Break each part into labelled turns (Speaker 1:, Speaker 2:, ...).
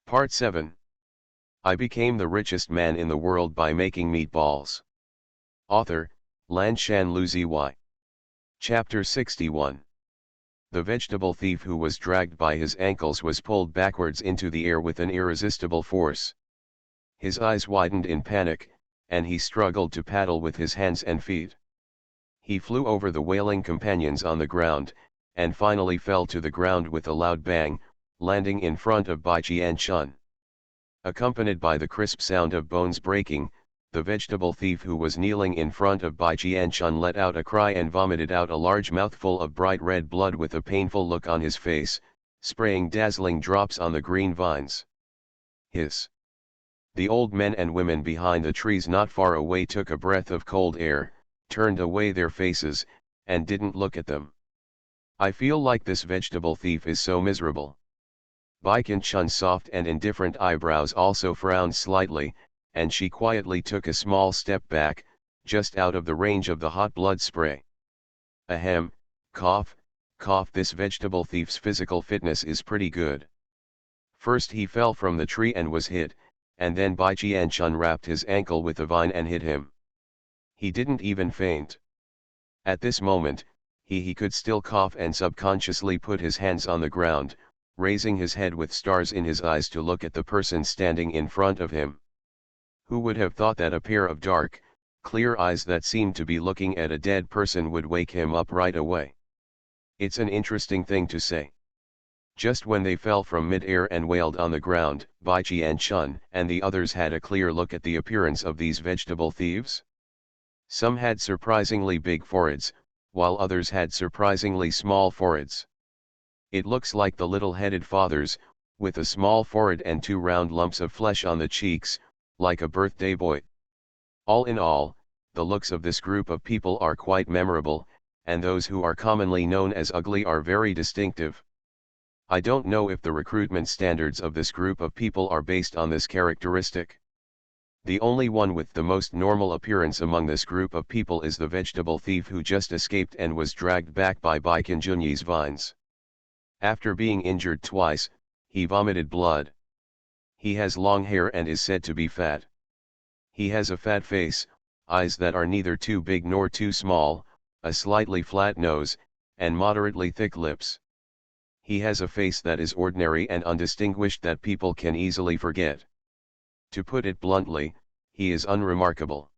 Speaker 1: Part 7. I became the richest man in the world by making meatballs. Author, Lanshan Luzi. Chapter 61. The vegetable thief who was dragged by his ankles was pulled backwards into the air with an irresistible force. His eyes widened in panic, and he struggled to paddle with his hands and feet. He flew over the wailing companions on the ground, and finally fell to the ground with a loud bang, landing in front of Bai Jian-chun. Accompanied by the crisp sound of bones breaking, the vegetable thief who was kneeling in front of Bai Jian-chun let out a cry and vomited out a large mouthful of bright red blood with a painful look on his face, spraying dazzling drops on the green vines. Hiss! The old men and women behind the trees not far away took a breath of cold air, turned away their faces, and didn't look at them. I feel like this vegetable thief is so miserable. Bai Jian-chun's soft and indifferent eyebrows also frowned slightly, and she quietly took a small step back, just out of the range of the hot blood spray. Ahem, cough, cough. This vegetable thief's physical fitness is pretty good. First he fell from the tree and was hit, and then Bai Jian-chun wrapped his ankle with a vine and hit him. He didn't even faint. At this moment, he could still cough and subconsciously put his hands on the ground, raising his head with stars in his eyes to look at the person standing in front of him. Who would have thought that a pair of dark, clear eyes that seemed to be looking at a dead person would wake him up right away? It's an interesting thing to say. Just when they fell from mid-air and wailed on the ground, Bai Jian-chun and the others had a clear look at the appearance of these vegetable thieves. Some had surprisingly big foreheads, while others had surprisingly small foreheads. It looks like the little-headed fathers, with a small forehead and two round lumps of flesh on the cheeks, like a birthday boy. All in all, the looks of this group of people are quite memorable, and those who are commonly known as ugly are very distinctive. I don't know if the recruitment standards of this group of people are based on this characteristic. The only one with the most normal appearance among this group of people is the vegetable thief who just escaped and was dragged back by Bai Jian-chun's vines. After being injured twice, he vomited blood. He has long hair and is said to be fat. He has a fat face, eyes that are neither too big nor too small, a slightly flat nose, and moderately thick lips. He has a face that is ordinary and undistinguished that people can easily forget. To put it bluntly, he is unremarkable.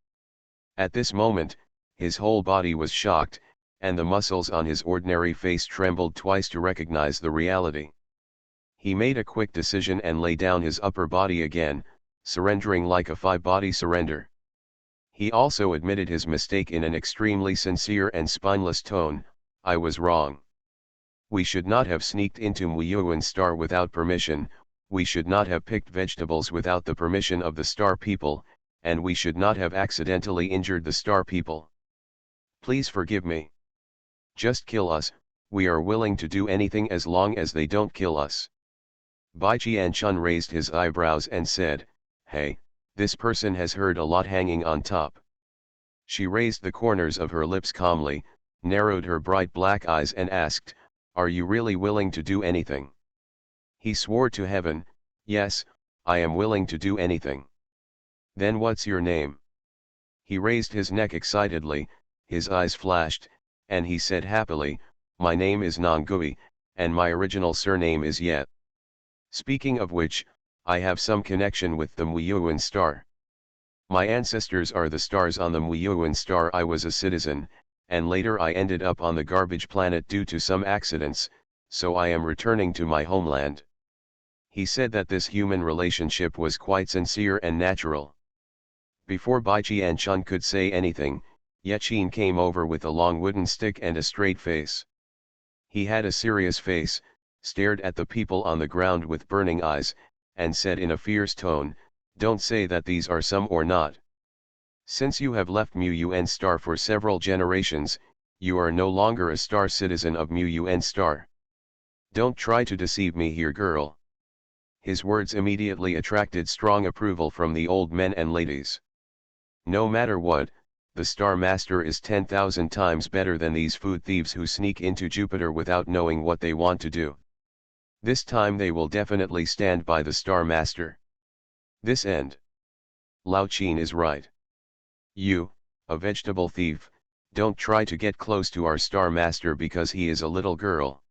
Speaker 1: At this moment, his whole body was shocked, and the muscles on his ordinary face trembled twice to recognize the reality. He made a quick decision and lay down his upper body again, surrendering like a five-body surrender. He also admitted his mistake in an extremely sincere and spineless tone. I was wrong. We should not have sneaked into Muyuan Star without permission, we should not have picked vegetables without the permission of the Star people, and we should not have accidentally injured the Star people. Please forgive me. Just kill us, we are willing to do anything as long as they don't kill us. Bai Jian-chun raised his eyebrows and said, Hey, this person has heard a lot hanging on top. She raised the corners of her lips calmly, narrowed her bright black eyes and asked, Are you really willing to do anything? He swore to heaven, Yes, I am willing to do anything. Then what's your name? He raised his neck excitedly, his eyes flashed, and he said happily, My name is Nongui, and my original surname is Yet. Speaking of which, I have some connection with the Muyuan Star. My ancestors are the stars on the Muyuan Star. I was a citizen, and later I ended up on the garbage planet due to some accidents, so I am returning to my homeland. He said that this human relationship was quite sincere and natural. Before Bai Jian-chun could say anything, Yechin came over with a long wooden stick and a straight face. He had a serious face, stared at the people on the ground with burning eyes, and said in a fierce tone, Don't say that these are some or not. Since you have left Muyuan Star for several generations, you are no longer a star citizen of Muyuan Star. Don't try to deceive me here, girl. His words immediately attracted strong approval from the old men and ladies. No matter what, the Star Master is 10,000 times better than these food thieves who sneak into Jupiter without knowing what they want to do. This time they will definitely stand by the Star Master. This end. Lao Qin is right. You, a vegetable thief, don't try to get close to our Star Master because he is a little girl.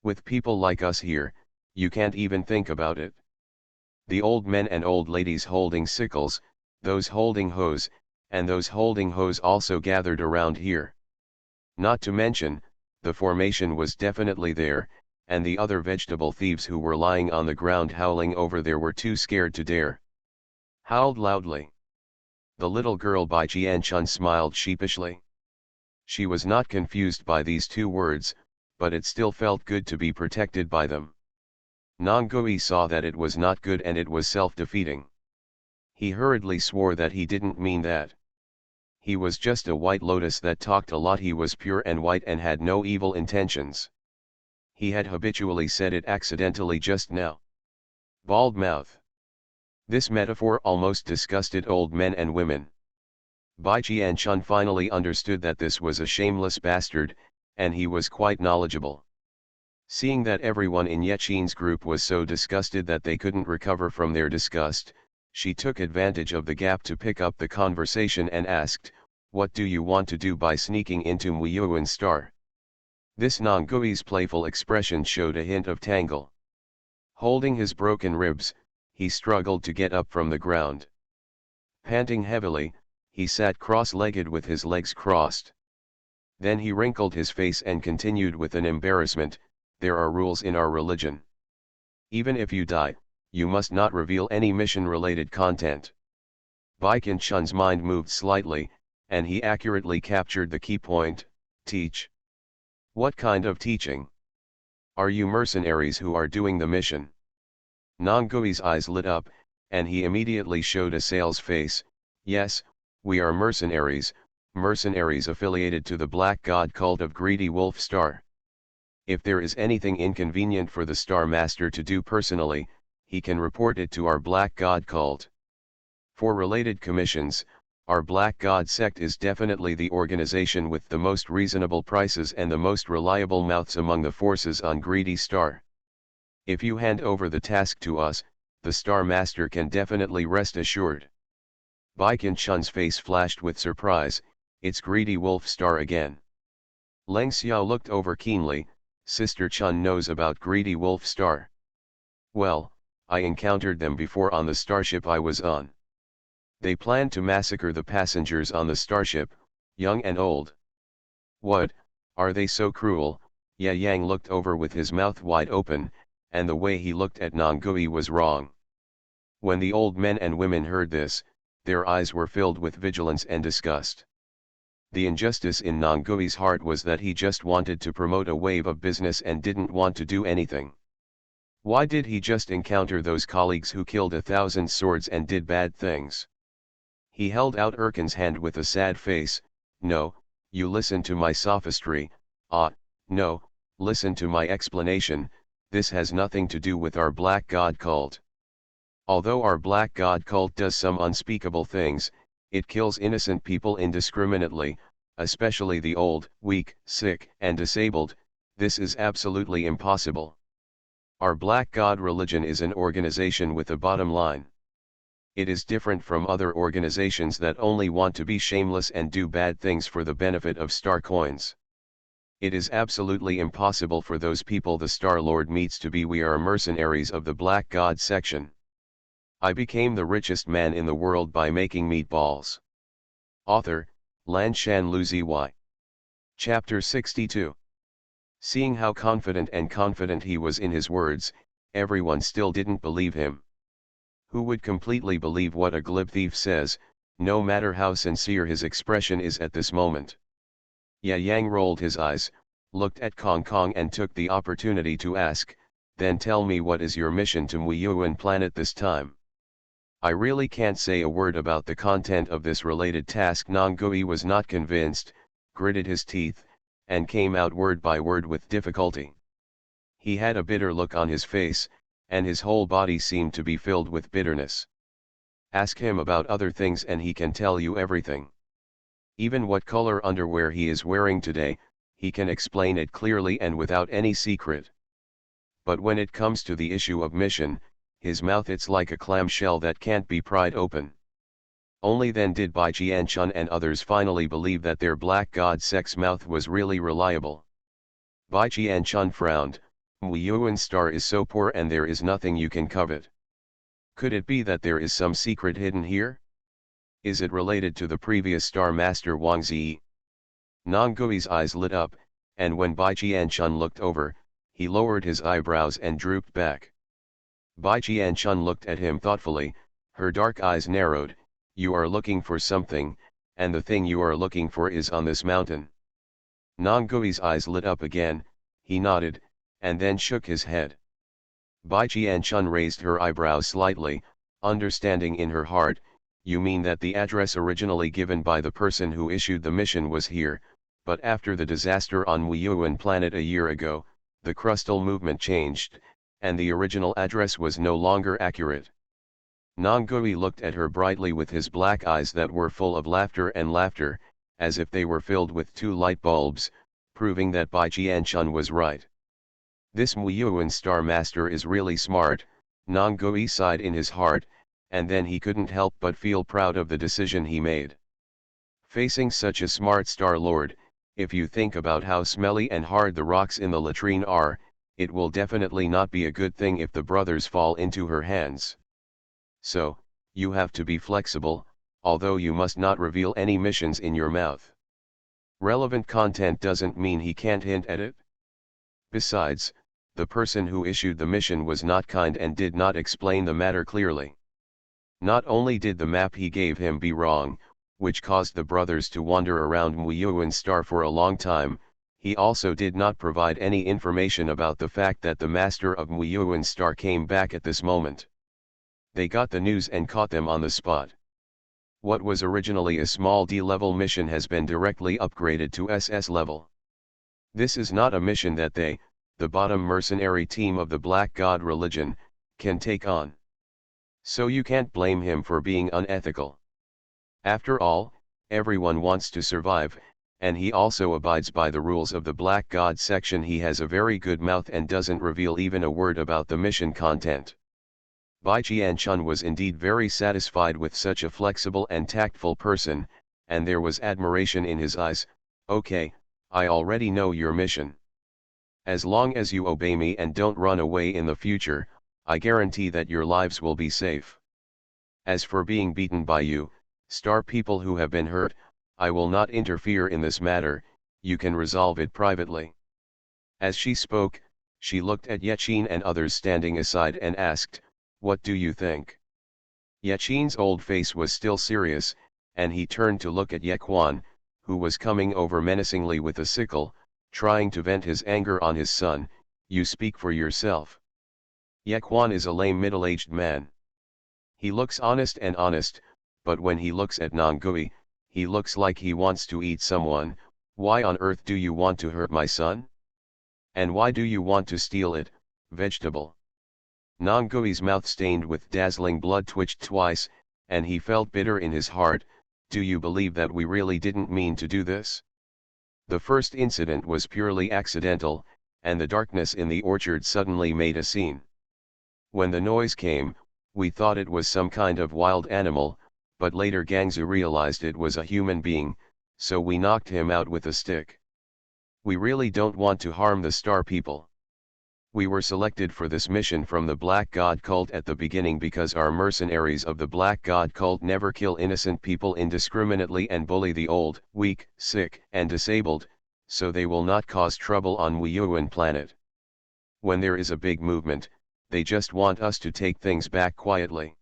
Speaker 1: With people like us here, you can't even think about it. The old men and old ladies holding sickles, those holding hoes, and those holding hoes also gathered around here. Not to mention, the formation was definitely there, and the other vegetable thieves who were lying on the ground howling over there were too scared to dare. Howled loudly. The little girl Bai Qianchun smiled sheepishly. She was not confused by these two words, but it still felt good to be protected by them. Nongui saw that it was not good and it was self-defeating. He hurriedly swore that he didn't mean that. He was just a white lotus that talked a lot. He was pure and white and had no evil intentions. He had habitually said it accidentally just now. Bald mouth. This metaphor almost disgusted old men and women. Bai Qianchun finally understood that this was a shameless bastard, and he was quite knowledgeable. Seeing that everyone in Yechin's group was so disgusted that they couldn't recover from their disgust, she took advantage of the gap to pick up the conversation and asked, "What do you want to do by sneaking into Muyuan Star?" This Nongui's playful expression showed a hint of tangle. Holding his broken ribs, he struggled to get up from the ground. Panting heavily, he sat cross-legged with his legs crossed. Then he wrinkled his face and continued with an embarrassment, "There are rules in our religion. Even if you die, you must not reveal any mission-related content." Bai Qianchun's mind moved slightly, and he accurately captured the key point: teach. What kind of teaching? Are you mercenaries who are doing the mission? Nongui's eyes lit up, and he immediately showed a sales face. "Yes, we are mercenaries affiliated to the Black God cult of Greedy Wolf Star. If there is anything inconvenient for the Star Master to do personally, he can report it to our Black God cult. For related commissions, our Black God sect is definitely the organization with the most reasonable prices and the most reliable mouths among the forces on Greedy Star. If you hand over the task to us, the Star Master can definitely rest assured." Bai Qianchun's face flashed with surprise. "It's Greedy Wolf Star again." Leng Xiao looked over keenly. "Sister Chun knows about Greedy Wolf Star. Well, I encountered them before on the starship I was on. They planned to massacre the passengers on the starship, young and old." "What, are they so cruel?" Ye Yang looked over with his mouth wide open, and the way he looked at Nongui was wrong. When the old men and women heard this, their eyes were filled with vigilance and disgust. The injustice in Nongui's heart was that he just wanted to promote a wave of business and didn't want to do anything. Why did he just encounter those colleagues who killed 1,000 swords and did bad things? He held out Erkin's hand with a sad face. "No, you listen to my sophistry. No, listen to my explanation. This has nothing to do with our Black God cult. Although our Black God cult does some unspeakable things, it kills innocent people indiscriminately, especially the old, weak, sick, and disabled. This is absolutely impossible. Our Black God religion is an organization with a bottom line. It is different from other organizations that only want to be shameless and do bad things for the benefit of star coins. It is absolutely impossible for those people the Star Lord meets to be. We are mercenaries of the Black God section. I became the richest man in the world by making meatballs." Author, Lanshan Luzi Y. Chapter 62. Seeing how confident he was in his words, everyone still didn't believe him. Who would completely believe what a glib thief says, no matter how sincere his expression is at this moment? Ye Yang rolled his eyes, looked at Kong Kong and took the opportunity to ask, "Then tell me, what is your mission to Muyuan planet this time?" "I really can't say a word about the content of this related task." Nongui was not convinced, gritted his teeth, and came out word by word with difficulty. He had a bitter look on his face, and his whole body seemed to be filled with bitterness. Ask him about other things and he can tell you everything. Even what color underwear he is wearing today, he can explain it clearly and without any secret. But when it comes to the issue of mission, his mouth it's like a clamshell that can't be pried open. Only then did Bai Jianchun and others finally believe that their black god sex mouth was really reliable. Bai Jianchun frowned. Muyuan star is so poor and there is nothing you can covet. Could it be that there is some secret hidden here? Is it related to the previous star master Wang Zi? Nonggui's eyes lit up, and when Bai Jianchun looked over, he lowered his eyebrows and drooped back. Bai Jianchun looked at him thoughtfully, her dark eyes narrowed. You are looking for something, and the thing you are looking for is on this mountain. Nonggui's eyes lit up again, he nodded, and then shook his head. Bai Jianchun raised her eyebrows slightly, understanding in her heart, you mean that the address originally given by the person who issued the mission was here, but after the disaster on Muyuan planet a year ago, the crustal movement changed, and the original address was no longer accurate. Nonggui looked at her brightly with his black eyes that were full of laughter, as if they were filled with two light bulbs, proving that Bai Jianchun was right. This Muyuan star master is really smart, Nonggui sighed in his heart, and then he couldn't help but feel proud of the decision he made. Facing such a smart star lord, if you think about how smelly and hard the rocks in the latrine are, it will definitely not be a good thing if the brothers fall into her hands. So, you have to be flexible, although you must not reveal any missions in your mouth. Relevant content doesn't mean he can't hint at it. Besides, the person who issued the mission was not kind and did not explain the matter clearly. Not only did the map he gave him be wrong, which caused the brothers to wander around Muyuan star for a long time, he also did not provide any information about the fact that the master of Muyuan star came back at this moment. They got the news and caught them on the spot. What was originally a small D-level mission has been directly upgraded to SS level. This is not a mission that they, the bottom mercenary team of the Black God religion, can take on. So you can't blame him for being unethical. After all, everyone wants to survive, and he also abides by the rules of the Black God section. He has a very good mouth and doesn't reveal even a word about the mission content. Bai Jianchun was indeed very satisfied with such a flexible and tactful person, and there was admiration in his eyes. Okay, I already know your mission. As long as you obey me and don't run away in the future, I guarantee that your lives will be safe. As for being beaten by you, star people who have been hurt, I will not interfere in this matter, you can resolve it privately. As she spoke, she looked at Yechin and others standing aside and asked, what do you think? Yechin's old face was still serious, and he turned to look at Yequan, who was coming over menacingly with a sickle, trying to vent his anger on his son. You speak for yourself. Yequan is a lame middle-aged man. He looks honest, but when he looks at Nonggui, he looks like he wants to eat someone. Why on earth do you want to hurt my son? And why do you want to steal it, vegetable? Nonggui's mouth stained with dazzling blood twitched twice, and he felt bitter in his heart. Do you believe that we really didn't mean to do this? The first incident was purely accidental, and the darkness in the orchard suddenly made a scene. When the noise came, we thought it was some kind of wild animal, but later Gangzu realized it was a human being, so we knocked him out with a stick. We really don't want to harm the star people. We were selected for this mission from the Black God cult at the beginning because our mercenaries of the Black God cult never kill innocent people indiscriminately and bully the old, weak, sick, and disabled, so they will not cause trouble on Muyuan planet. When there is a big movement, they just want us to take things back quietly.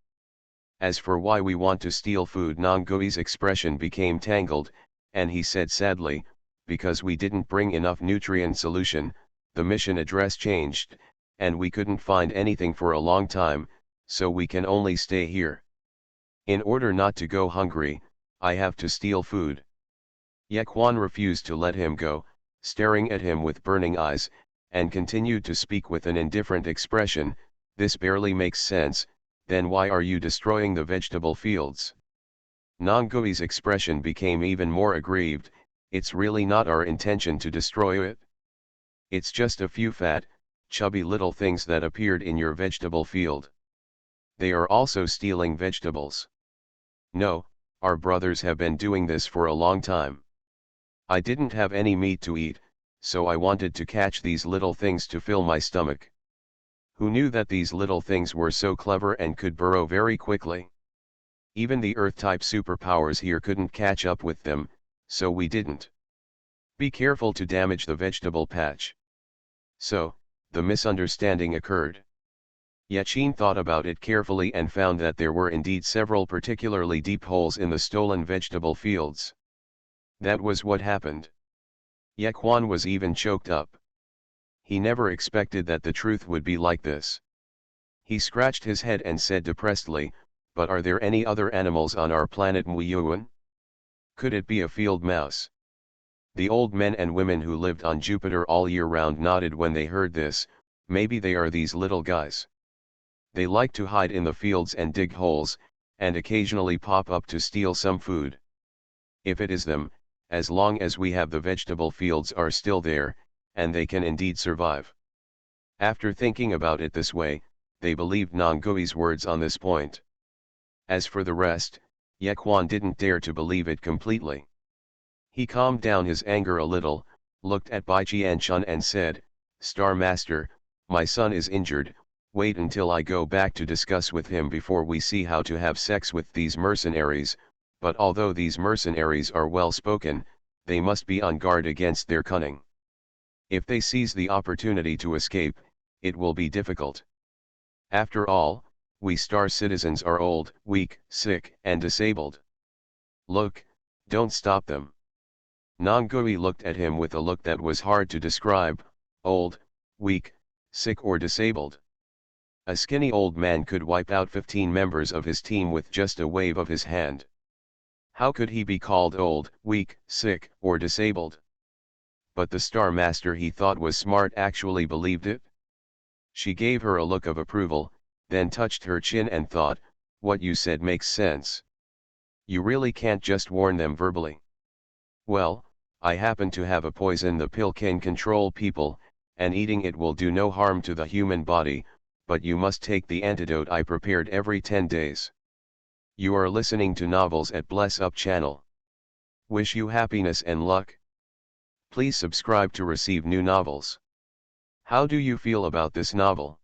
Speaker 1: As for why we want to steal food, Nonggui's expression became tangled, and he said sadly, because we didn't bring enough nutrient solution. The mission address changed, and we couldn't find anything for a long time, so we can only stay here. In order not to go hungry, I have to steal food. Yequan refused to let him go, staring at him with burning eyes, and continued to speak with an indifferent expression. This barely makes sense. Then why are you destroying the vegetable fields? Nonggui's expression became even more aggrieved. It's really not our intention to destroy it. It's just a few fat, chubby little things that appeared in your vegetable field. They are also stealing vegetables. No, our brothers have been doing this for a long time. I didn't have any meat to eat, so I wanted to catch these little things to fill my stomach. Who knew that these little things were so clever and could burrow very quickly? Even the Earth-type superpowers here couldn't catch up with them, so we didn't. Be careful to damage the vegetable patch. So, the misunderstanding occurred. Yachin thought about it carefully and found that there were indeed several particularly deep holes in the stolen vegetable fields. That was what happened. Yaquan was even choked up. He never expected that the truth would be like this. He scratched his head and said depressedly, "But are there any other animals on our planet Muyuan? Could it be a field mouse?" The old men and women who lived on Jupiter all year round nodded when they heard this. Maybe they are these little guys. They like to hide in the fields and dig holes, and occasionally pop up to steal some food. If it is them, as long as we have the vegetable fields are still there, and they can indeed survive. After thinking about it this way, they believed Nongui's words on this point. As for the rest, Yaquan didn't dare to believe it completely. He calmed down his anger a little, looked at Bai Jianchun and said, "Star Master, my son is injured. Wait until I go back to discuss with him before we see how to have sex with these mercenaries, but although these mercenaries are well spoken, they must be on guard against their cunning. If they seize the opportunity to escape, it will be difficult. After all, we star citizens are old, weak, sick, and disabled. Look, don't stop them." Nongui looked at him with a look that was hard to describe: old, weak, sick or disabled. A skinny old man could wipe out 15 members of his team with just a wave of his hand. How could he be called old, weak, sick, or disabled? But the Star Master he thought was smart actually believed it. She gave her a look of approval, then touched her chin and thought, "What you said makes sense. You really can't just warn them verbally. Well, I happen to have a poison the pill can control people, and eating it will do no harm to the human body, but you must take the antidote I prepared every 10 days. You are listening to Novels at Bless Up channel. Wish you happiness and luck. Please subscribe to receive new novels. How do you feel about this novel?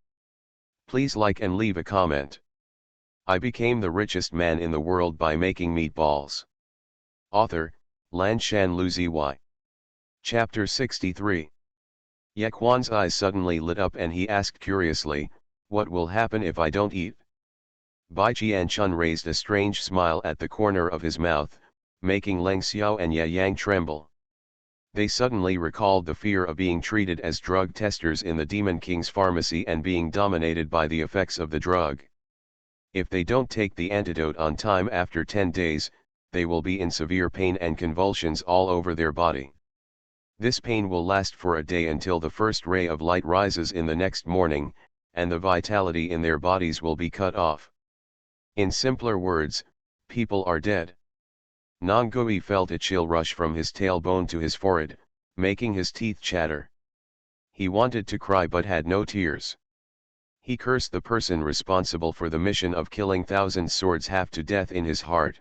Speaker 1: Please like and leave a comment. I became the richest man in the world by making meatballs. Author, Lanshan Luzi. Chapter 63. Yaquan's eyes suddenly lit up and he asked curiously, "What will happen if I don't eat?" Bai Jianchun raised a strange smile at the corner of his mouth, making Leng Xiao and Ye Yang tremble. They suddenly recalled the fear of being treated as drug testers in the Demon King's pharmacy and being dominated by the effects of the drug. If they don't take the antidote on time after 10 days, they will be in severe pain and convulsions all over their body. This pain will last for a day until the first ray of light rises in the next morning, and the vitality in their bodies will be cut off. In simpler words, people are dead. Nongui felt a chill rush from his tailbone to his forehead, making his teeth chatter. He wanted to cry but had no tears. He cursed the person responsible for the mission of killing thousand swords half to death in his heart.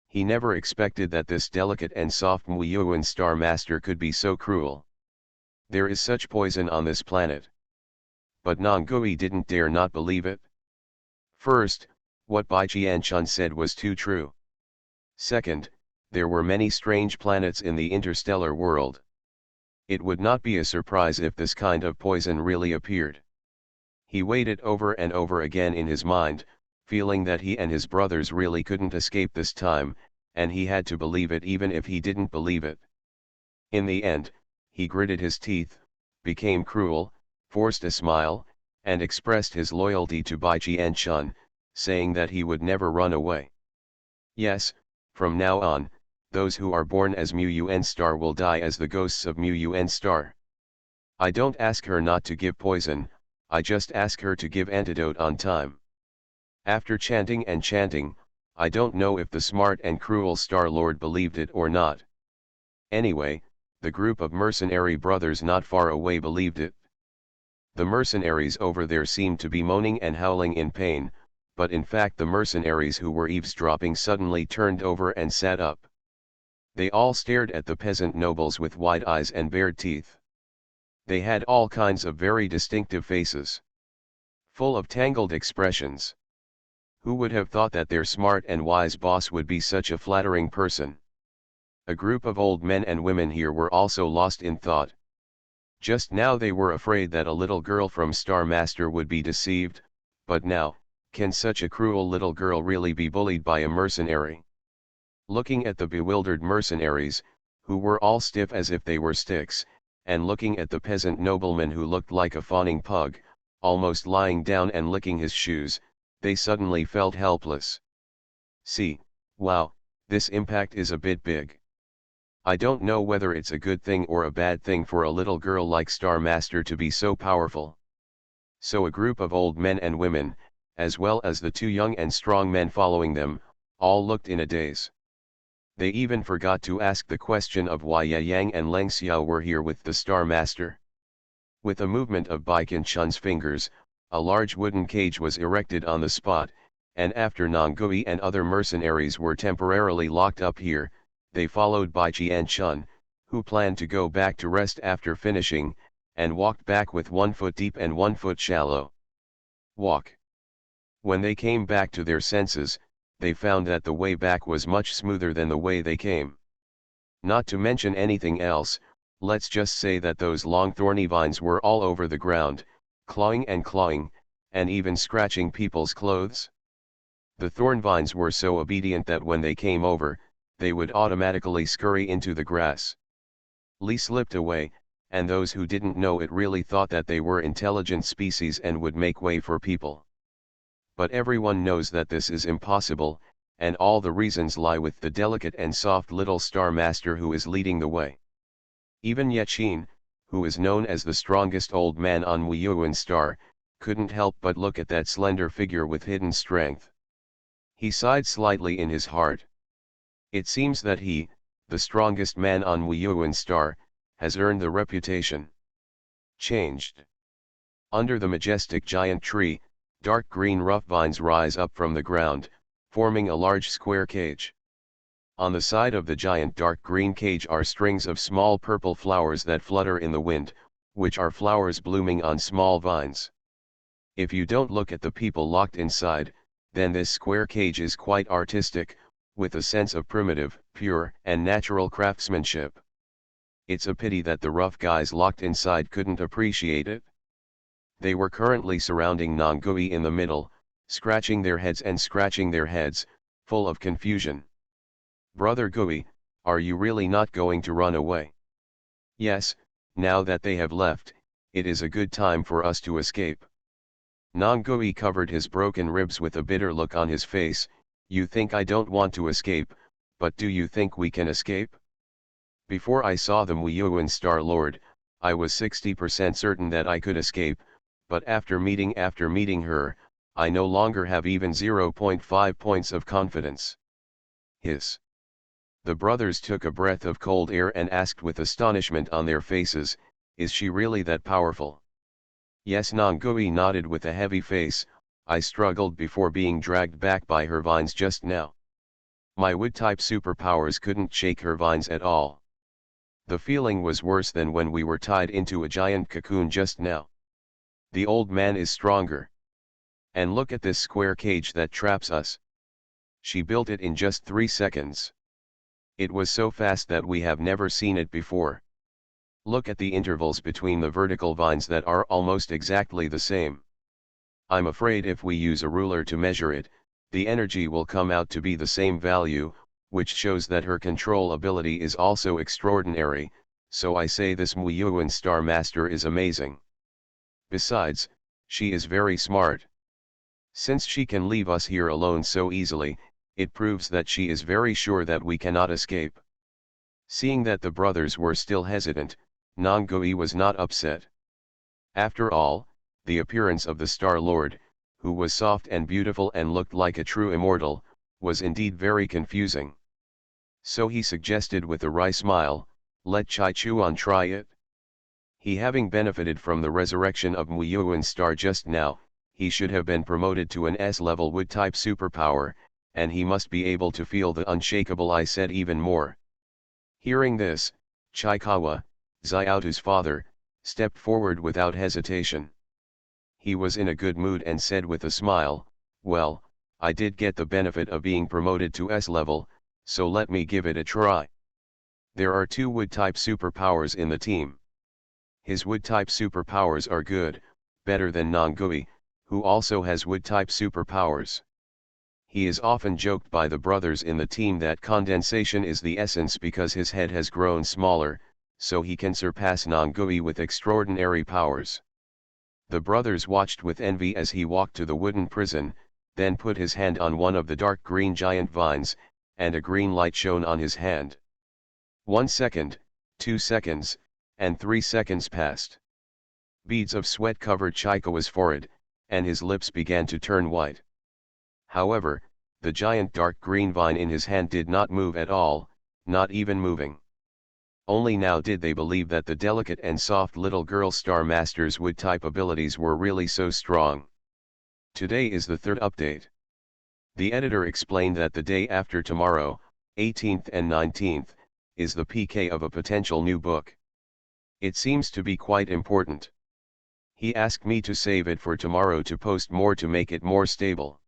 Speaker 1: He never expected that this delicate and soft Muyuan Star Master could be so cruel. There is such poison on this planet. But Nongui didn't dare not believe it. First, what Bai Jianchun said was too true. Second, there were many strange planets in the interstellar world. It would not be a surprise if this kind of poison really appeared. He weighed it over and over again in his mind, feeling that he and his brothers really couldn't escape this time, and he had to believe it even if he didn't believe it. In the end, he gritted his teeth, became cruel, forced a smile, and expressed his loyalty to Bai Jianchun, saying that he would never run away. Yes, from now on, those who are born as Mu-Yuen Star will die as the ghosts of Mu-Yuen Star. I don't ask her not to give poison, I just ask her to give antidote on time. After chanting and chanting, I don't know if the smart and cruel Star Lord believed it or not. Anyway, the group of mercenary brothers not far away believed it. The mercenaries over there seemed to be moaning and howling in pain, but in fact the mercenaries who were eavesdropping suddenly turned over and sat up. They all stared at the peasant nobles with wide eyes and bared teeth. They had all kinds of very distinctive faces, full of tangled expressions. Who would have thought that their smart and wise boss would be such a flattering person? A group of old men and women here were also lost in thought. Just now they were afraid that a little girl from Star Master would be deceived, but now, can such a cruel little girl really be bullied by a mercenary? Looking at the bewildered mercenaries, who were all stiff as if they were sticks, and looking at the peasant nobleman who looked like a fawning pug, almost lying down and licking his shoes, they suddenly felt helpless. See, wow, this impact is a bit big. I don't know whether it's a good thing or a bad thing for a little girl like Star Master to be so powerful. So a group of old men and women, as well as the two young and strong men following them, all looked in a daze. They even forgot to ask the question of why Yang and Leng Xiao were here with the Star Master. With a movement of Bai Chun's fingers, a large wooden cage was erected on the spot, and after Nongui and other mercenaries were temporarily locked up here, they followed Bai Chun, who planned to go back to rest after finishing, and walked back with 1 foot deep and 1 foot shallow. Walk. When they came back to their senses, they found that the way back was much smoother than the way they came. Not to mention anything else, let's just say that those long thorny vines were all over the ground, clawing, and even scratching people's clothes. The thorn vines were so obedient that when they came over, they would automatically scurry into the grass. Li slipped away, and those who didn't know it really thought that they were intelligent species and would make way for people. But everyone knows that this is impossible, and all the reasons lie with the delicate and soft little Star Master who is leading the way. Even Yechin, who is known as the strongest old man on Wuyuan Star, couldn't help but look at that slender figure with hidden strength. He sighed slightly in his heart. It seems that he, the strongest man on Wuyuan Star, has earned the reputation. Changed. Under the majestic giant tree, dark green rough vines rise up from the ground, forming a large square cage. On the side of the giant dark green cage are strings of small purple flowers that flutter in the wind, which are flowers blooming on small vines. If you don't look at the people locked inside, then this square cage is quite artistic, with a sense of primitive, pure, and natural craftsmanship. It's a pity that the rough guys locked inside couldn't appreciate it. They were currently surrounding Nongui in the middle, scratching their heads and scratching their heads, full of confusion. Brother Gui, are you really not going to run away? Yes, now that they have left, it is a good time for us to escape. Nongui covered his broken ribs with a bitter look on his face. You think I don't want to escape, but do you think we can escape? Before I saw the Wuyuan Star Lord, I was 60% certain that I could escape, but after meeting her, I no longer have even 0.5 points of confidence. Hiss. The brothers took a breath of cold air and asked with astonishment on their faces, is she really that powerful? Yes, Nongui nodded with a heavy face. I struggled before being dragged back by her vines just now. My wood-type superpowers couldn't shake her vines at all. The feeling was worse than when we were tied into a giant cocoon just now. The old man is stronger. And look at this square cage that traps us. She built it in just 3 seconds. It was so fast that we have never seen it before. Look at the intervals between the vertical vines that are almost exactly the same. I'm afraid if we use a ruler to measure it, the energy will come out to be the same value, which shows that her control ability is also extraordinary, so I say this Wuyuan Star Master is amazing. Besides, she is very smart. Since she can leave us here alone so easily, it proves that she is very sure that we cannot escape. Seeing that the brothers were still hesitant, Nongui was not upset. After all, the appearance of the Star Lord, who was soft and beautiful and looked like a true immortal, was indeed very confusing. So he suggested with a wry smile, let Chai Chuan try it. He having benefited from the resurrection of Muyuan's star just now, he should have been promoted to an S-level wood-type superpower, and he must be able to feel the unshakable I said even more. Hearing this, Chikawa, Xiaotu's father, stepped forward without hesitation. He was in a good mood and said with a smile, "Well, I did get the benefit of being promoted to S-level, so let me give it a try. There are 2 wood-type superpowers in the team. His wood-type superpowers are good, better than Nongui, who also has wood-type superpowers. He is often joked by the brothers in the team that condensation is the essence because his head has grown smaller, so he can surpass Nongui with extraordinary powers." The brothers watched with envy as he walked to the wooden prison, then put his hand on one of the dark green giant vines, and a green light shone on his hand. 1 second, 2 seconds, and 3 seconds passed. Beads of sweat covered Chikawa's forehead, and his lips began to turn white. However, the giant dark green vine in his hand did not move at all, not even moving. Only now did they believe that the delicate and soft little girl Star Master's wood-type abilities were really so strong. Today is the 3rd update. The editor explained that the day after tomorrow, 18th and 19th, is the PK of a potential new book. It seems to be quite important. He asked me to save it for tomorrow to post more to make it more stable.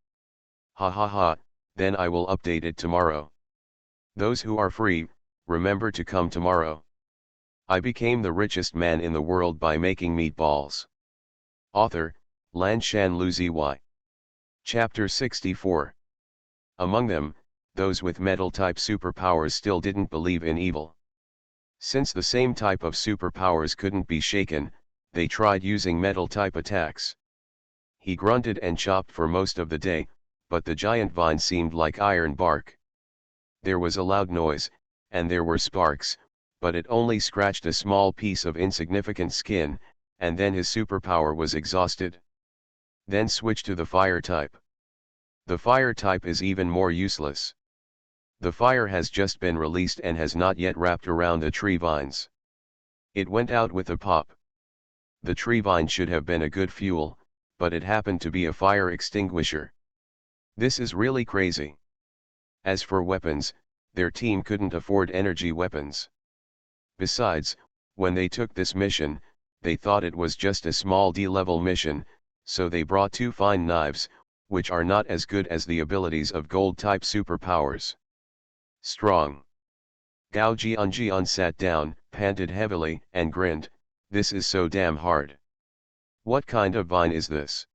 Speaker 1: Ha ha ha, then I will update it tomorrow. Those who are free, remember to come tomorrow. I became the richest man in the world by making meatballs. Author, Lanshan Luzi. Chapter 64. Among them, those with metal-type superpowers still didn't believe in evil. Since the same type of superpowers couldn't be shaken, they tried using metal-type attacks. He grunted and chopped for most of the day, but the giant vine seemed like iron bark. There was a loud noise, and there were sparks, but it only scratched a small piece of insignificant skin, and then his superpower was exhausted. Then switch to the fire type. The fire type is even more useless. The fire has just been released and has not yet wrapped around the tree vines. It went out with a pop. The tree vine should have been a good fuel, but it happened to be a fire extinguisher. This is really crazy. As for weapons, their team couldn't afford energy weapons. Besides, when they took this mission, they thought it was just a small D-level mission, so they brought 2 fine knives, which are not as good as the abilities of gold-type superpowers. Strong. Gao Jian sat down, panted heavily, and grinned, "This is so damn hard. What kind of vine is this?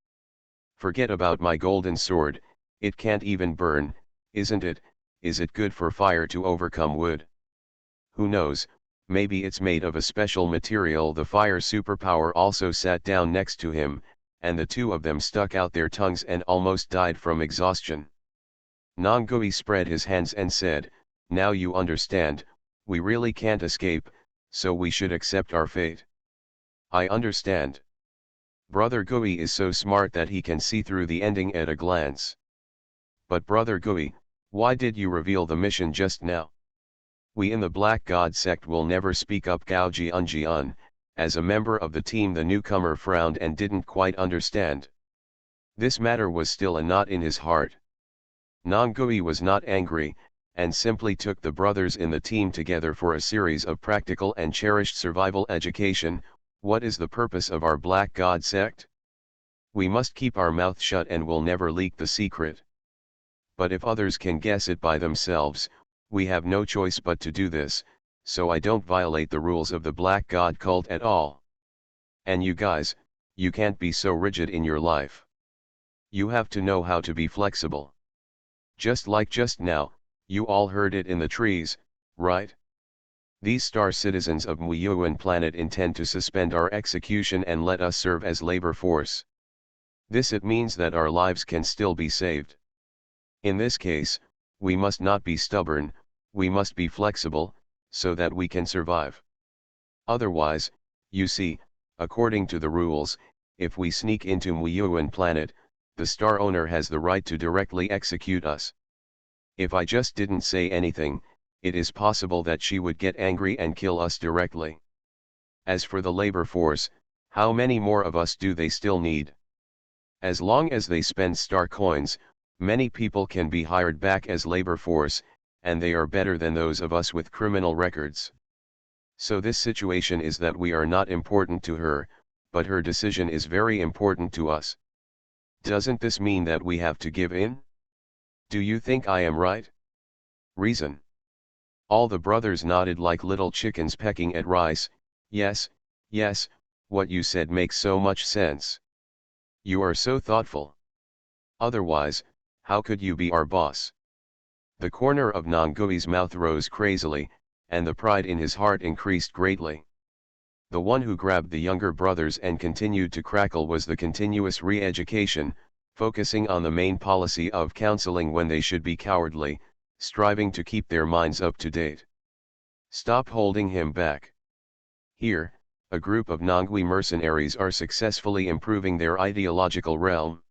Speaker 1: Forget about my golden sword, it can't even burn, isn't it? Is it good for fire to overcome wood? Who knows, maybe it's made of a special material." The fire superpower also sat down next to him, and the 2 of them stuck out their tongues and almost died from exhaustion. Nongui spread his hands and said, "Now you understand, we really can't escape, so we should accept our fate." I understand. Brother Gui is so smart that he can see through the ending at a glance. But Brother Gui, why did you reveal the mission just now? We in the Black God sect will never speak up. Gao Jian. As a member of the team, the newcomer frowned and didn't quite understand. This matter was still a knot in his heart. Nongui was not angry, and simply took the brothers in the team together for a series of practical and cherished survival education. What is the purpose of our Black God sect? We must keep our mouth shut and will never leak the secret. But if others can guess it by themselves, we have no choice but to do this, so I don't violate the rules of the Black God cult at all. And you guys, you can't be so rigid in your life. You have to know how to be flexible. Just like just now, you all heard it in the trees, right? These star citizens of Muyuan planet intend to suspend our execution and let us serve as labor force. This it means that our lives can still be saved. In this case, we must not be stubborn, we must be flexible, so that we can survive. Otherwise, you see, according to the rules, if we sneak into Muyuan planet, the star owner has the right to directly execute us. If I just didn't say anything, it is possible that she would get angry and kill us directly. As for the labor force, how many more of us do they still need? As long as they spend star coins, many people can be hired back as labor force, and they are better than those of us with criminal records. So this situation is that we are not important to her, but her decision is very important to us. Doesn't this mean that we have to give in? Do you think I am right? Reason. All the brothers nodded like little chickens pecking at rice. Yes, yes, what you said makes so much sense. You are so thoughtful. Otherwise, how could you be our boss? The corner of Nangui's mouth rose crazily, and the pride in his heart increased greatly. The one who grabbed the younger brothers and continued to crackle was the continuous re-education, focusing on the main policy of counseling when they should be cowardly, striving to keep their minds up to date. Stop holding him back. Here, a group of Nangui mercenaries are successfully improving their ideological realm.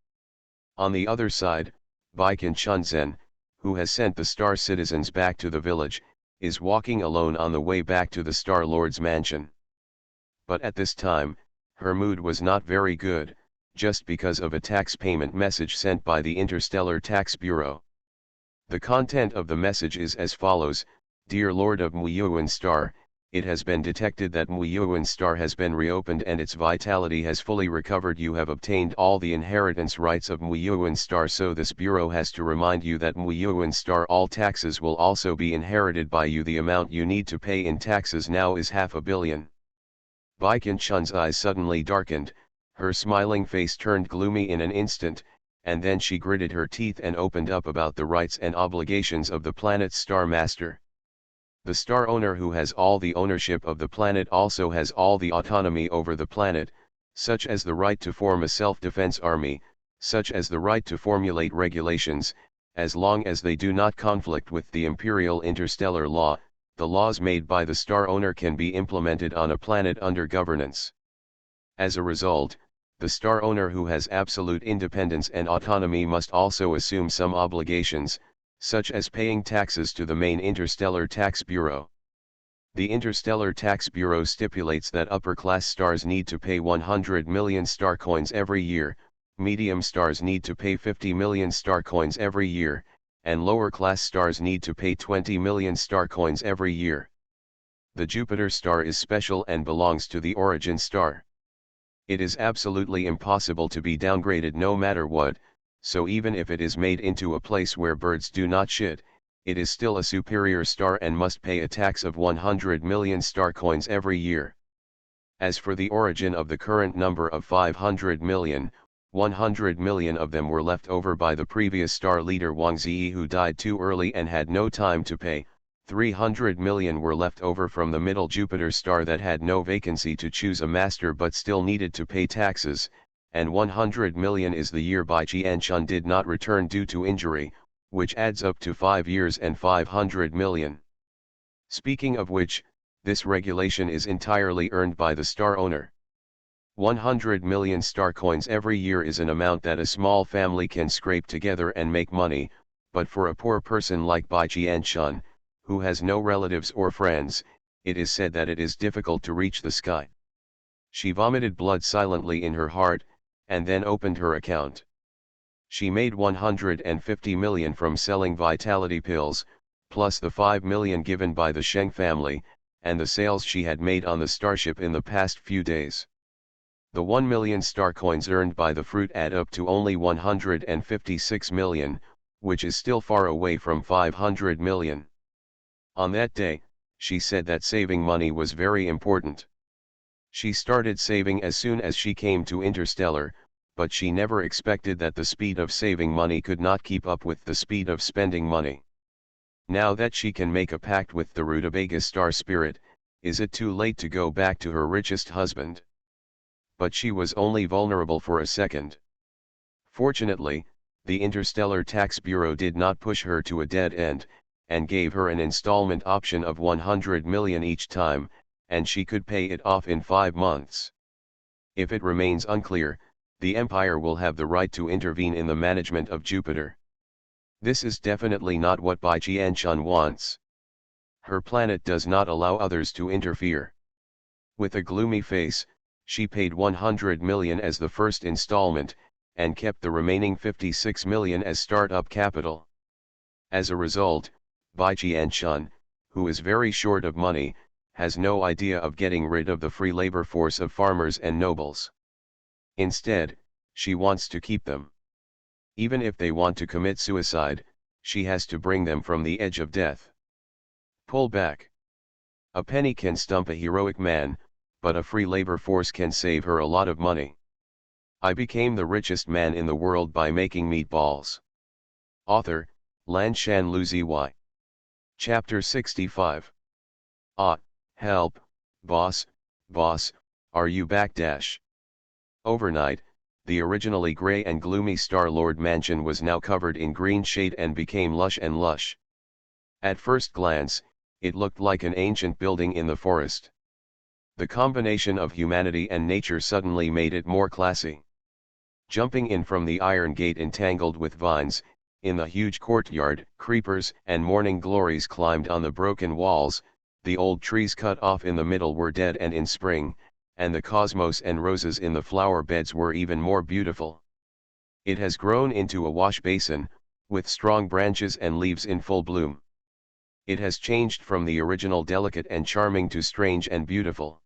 Speaker 1: On the other side, Baikin Chunzen, who has sent the Star citizens back to the village, is walking alone on the way back to the Star Lord's mansion. But at this time, her mood was not very good, just because of a tax payment message sent by the Interstellar Tax Bureau. The content of the message is as follows: Dear Lord of Muyuan Star, it has been detected that Muyuan Star has been reopened and its vitality has fully recovered. You have obtained all the inheritance rights of Muyuan Star, so this bureau has to remind you that Muyuan Star all taxes will also be inherited by you. The amount you need to pay in taxes now is 500 million. Baikin Chun's eyes suddenly darkened, her smiling face turned gloomy in an instant, and then she gritted her teeth and opened up about the rights and obligations of the planet's Star Master. The star owner who has all the ownership of the planet also has all the autonomy over the planet, such as the right to form a self-defense army, such as the right to formulate regulations, as long as they do not conflict with the imperial interstellar law. The laws made by the star owner can be implemented on a planet under governance. As a result, the star owner who has absolute independence and autonomy must also assume some obligations, such as paying taxes to the main Interstellar Tax Bureau. The Interstellar Tax Bureau stipulates that upper-class stars need to pay 100 million star coins every year, medium stars need to pay 50 million star coins every year, and lower-class stars need to pay 20 million star coins every year. The Jupiter star is special and belongs to the origin star. It is absolutely impossible to be downgraded no matter what, so even if it is made into a place where birds do not shit, it is still a superior star and must pay a tax of 100 million star coins every year. As for the origin of the current number of 500 million, 100 million of them were left over by the previous star leader Wang Ziyi, who died too early and had no time to pay. 300 million were left over from the middle Jupiter star that had no vacancy to choose a master but still needed to pay taxes, and 100 million is the year Bai Qianchun did not return due to injury, which adds up to 5 years and 500 million. Speaking of which, this regulation is entirely earned by the star owner. 100 million star coins every year is an amount that a small family can scrape together and make money, but for a poor person like Bai Qianchun, who has no relatives or friends, it is said that it is difficult to reach the sky. She vomited blood silently in her heart, and then opened her account. She made 150 million from selling vitality pills, plus the 5 million given by the Sheng family, and the sales she had made on the starship in the past few days. The 1 million star coins earned by the fruit add up to only 156 million, which is still far away from 500 million. On that day, she said that saving money was very important. She started saving as soon as she came to Interstellar, but she never expected that the speed of saving money could not keep up with the speed of spending money. Now that she can make a pact with the Rutabaga star spirit, is it too late to go back to her richest husband? But she was only vulnerable for a second. Fortunately, the Interstellar Tax Bureau did not push her to a dead end, and gave her an installment option of 100 million each time, and she could pay it off in 5 months. If it remains unclear, the Empire will have the right to intervene in the management of Jupiter. This is definitely not what Bai Qianchun wants. Her planet does not allow others to interfere. With a gloomy face, she paid 100 million as the first installment, and kept the remaining 56 million as startup capital. As a result, Bai Jianchun, who is very short of money, has no idea of getting rid of the free labor force of farmers and nobles. Instead, she wants to keep them. Even if they want to commit suicide, she has to bring them from the edge of death. Pull back. A penny can stump a heroic man, but a free labor force can save her a lot of money. I became the richest man in the world by making meatballs. Author, Lanshan Luzi. Chapter 65. Ah, help, boss, are you back? Overnight, the originally grey and gloomy Star-Lord mansion was now covered in green shade and became lush and lush. At first glance, it looked like an ancient building in the forest. The combination of humanity and nature suddenly made it more classy. Jumping in from the iron gate entangled with vines, in the huge courtyard, creepers and morning glories climbed on the broken walls, the old trees cut off in the middle were dead and in spring, and the cosmos and roses in the flower beds were even more beautiful. It has grown into a wash basin, with strong branches and leaves in full bloom. It has changed from the original delicate and charming to strange and beautiful.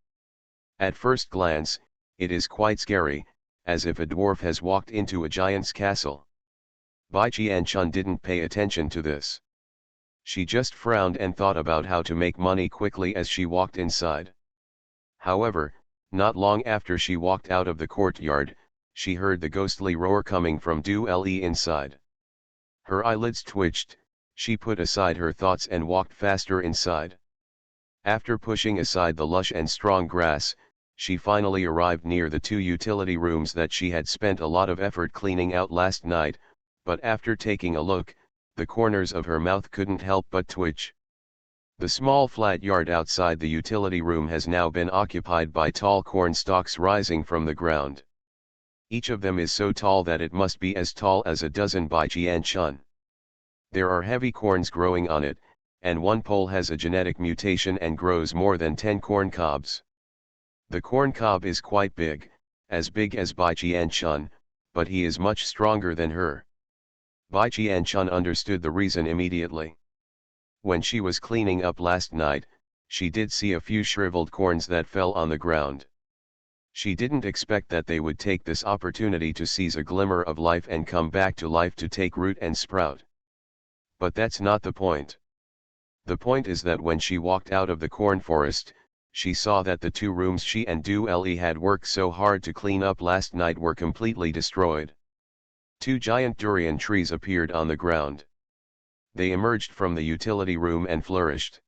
Speaker 1: At first glance, it is quite scary, as if a dwarf has walked into a giant's castle. Bai Jianchun didn't pay attention to this. She just frowned and thought about how to make money quickly as she walked inside. However, not long after she walked out of the courtyard, she heard the ghostly roar coming from Du Le inside. Her eyelids twitched, she put aside her thoughts and walked faster inside. After pushing aside the lush and strong grass, she finally arrived near the two utility rooms that she had spent a lot of effort cleaning out last night, but after taking a look, the corners of her mouth couldn't help but twitch. The small flat yard outside the utility room has now been occupied by tall corn stalks rising from the ground. Each of them is so tall that it must be as tall as a dozen Bai Jianchun. There are heavy corns growing on it, and one pole has a genetic mutation and grows more than 10 corn cobs. The corn cob is quite big as Bai Jianchun, but he is much stronger than her. Bai Jianchun understood the reason immediately. When she was cleaning up last night, she did see a few shriveled corns that fell on the ground. She didn't expect that they would take this opportunity to seize a glimmer of life and come back to life to take root and sprout. But that's not the point. The point is that when she walked out of the corn forest, she saw that the two rooms she and Du Le had worked so hard to clean up last night were completely destroyed. Two giant durian trees appeared on the ground. They emerged from the utility room and flourished.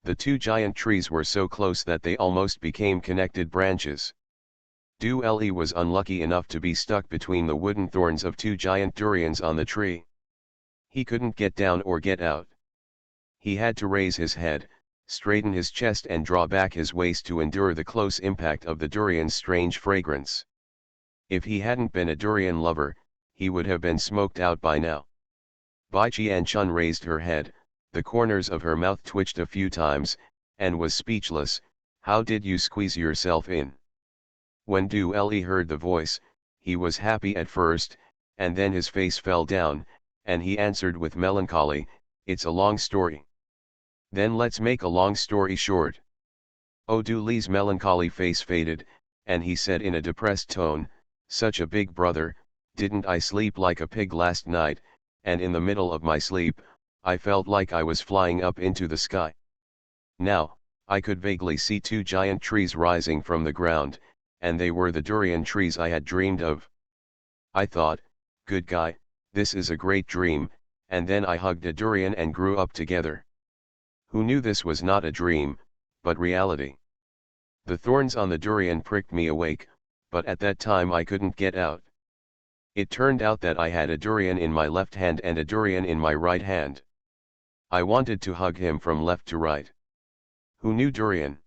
Speaker 1: The two giant trees were so close that they almost became connected branches. Du Le was unlucky enough to be stuck between the wooden thorns of two giant durians on the tree. He couldn't get down or get out. He had to raise his head, straighten his chest and draw back his waist to endure the close impact of the durian's strange fragrance. If he hadn't been a durian lover, he would have been smoked out by now. Bai Jianchun raised her head, the corners of her mouth twitched a few times, and was speechless. How did you squeeze yourself in? When Du Le heard the voice, he was happy at first, and then his face fell down, and he answered with melancholy, it's a long story. Then let's make a long story short. Oh, Du Le's melancholy face faded, and he said in a depressed tone, such a big brother, didn't I sleep like a pig last night, and in the middle of my sleep, I felt like I was flying up into the sky. Now, I could vaguely see two giant trees rising from the ground, and they were the durian trees I had dreamed of. I thought, good guy, this is a great dream, and then I hugged a durian and grew up together. Who knew this was not a dream, but reality? The thorns on the durian pricked me awake, but at that time I couldn't get out. It turned out that I had a durian in my left hand and a durian in my right hand. I wanted to hug him from left to right. Who knew durian?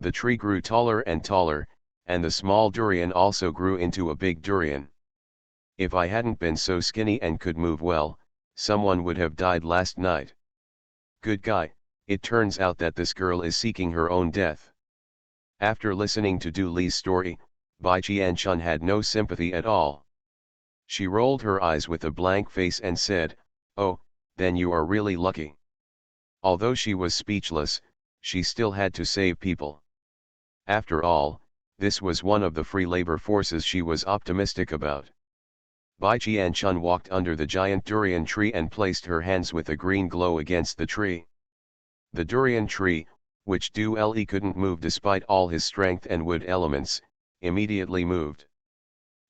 Speaker 1: The tree grew taller and taller, and the small durian also grew into a big durian. If I hadn't been so skinny and could move well, someone would have died last night. Good guy, it turns out that this girl is seeking her own death. After listening to Du Li's story, Bai Qianchun had no sympathy at all. She rolled her eyes with a blank face and said, "Oh, then you are really lucky." Although she was speechless, she still had to save people. After all, this was one of the free labor forces she was optimistic about. Bai Qianchun walked under the giant durian tree and placed her hands with a green glow against the tree. The durian tree, which Du Li couldn't move despite all his strength and wood elements, immediately moved.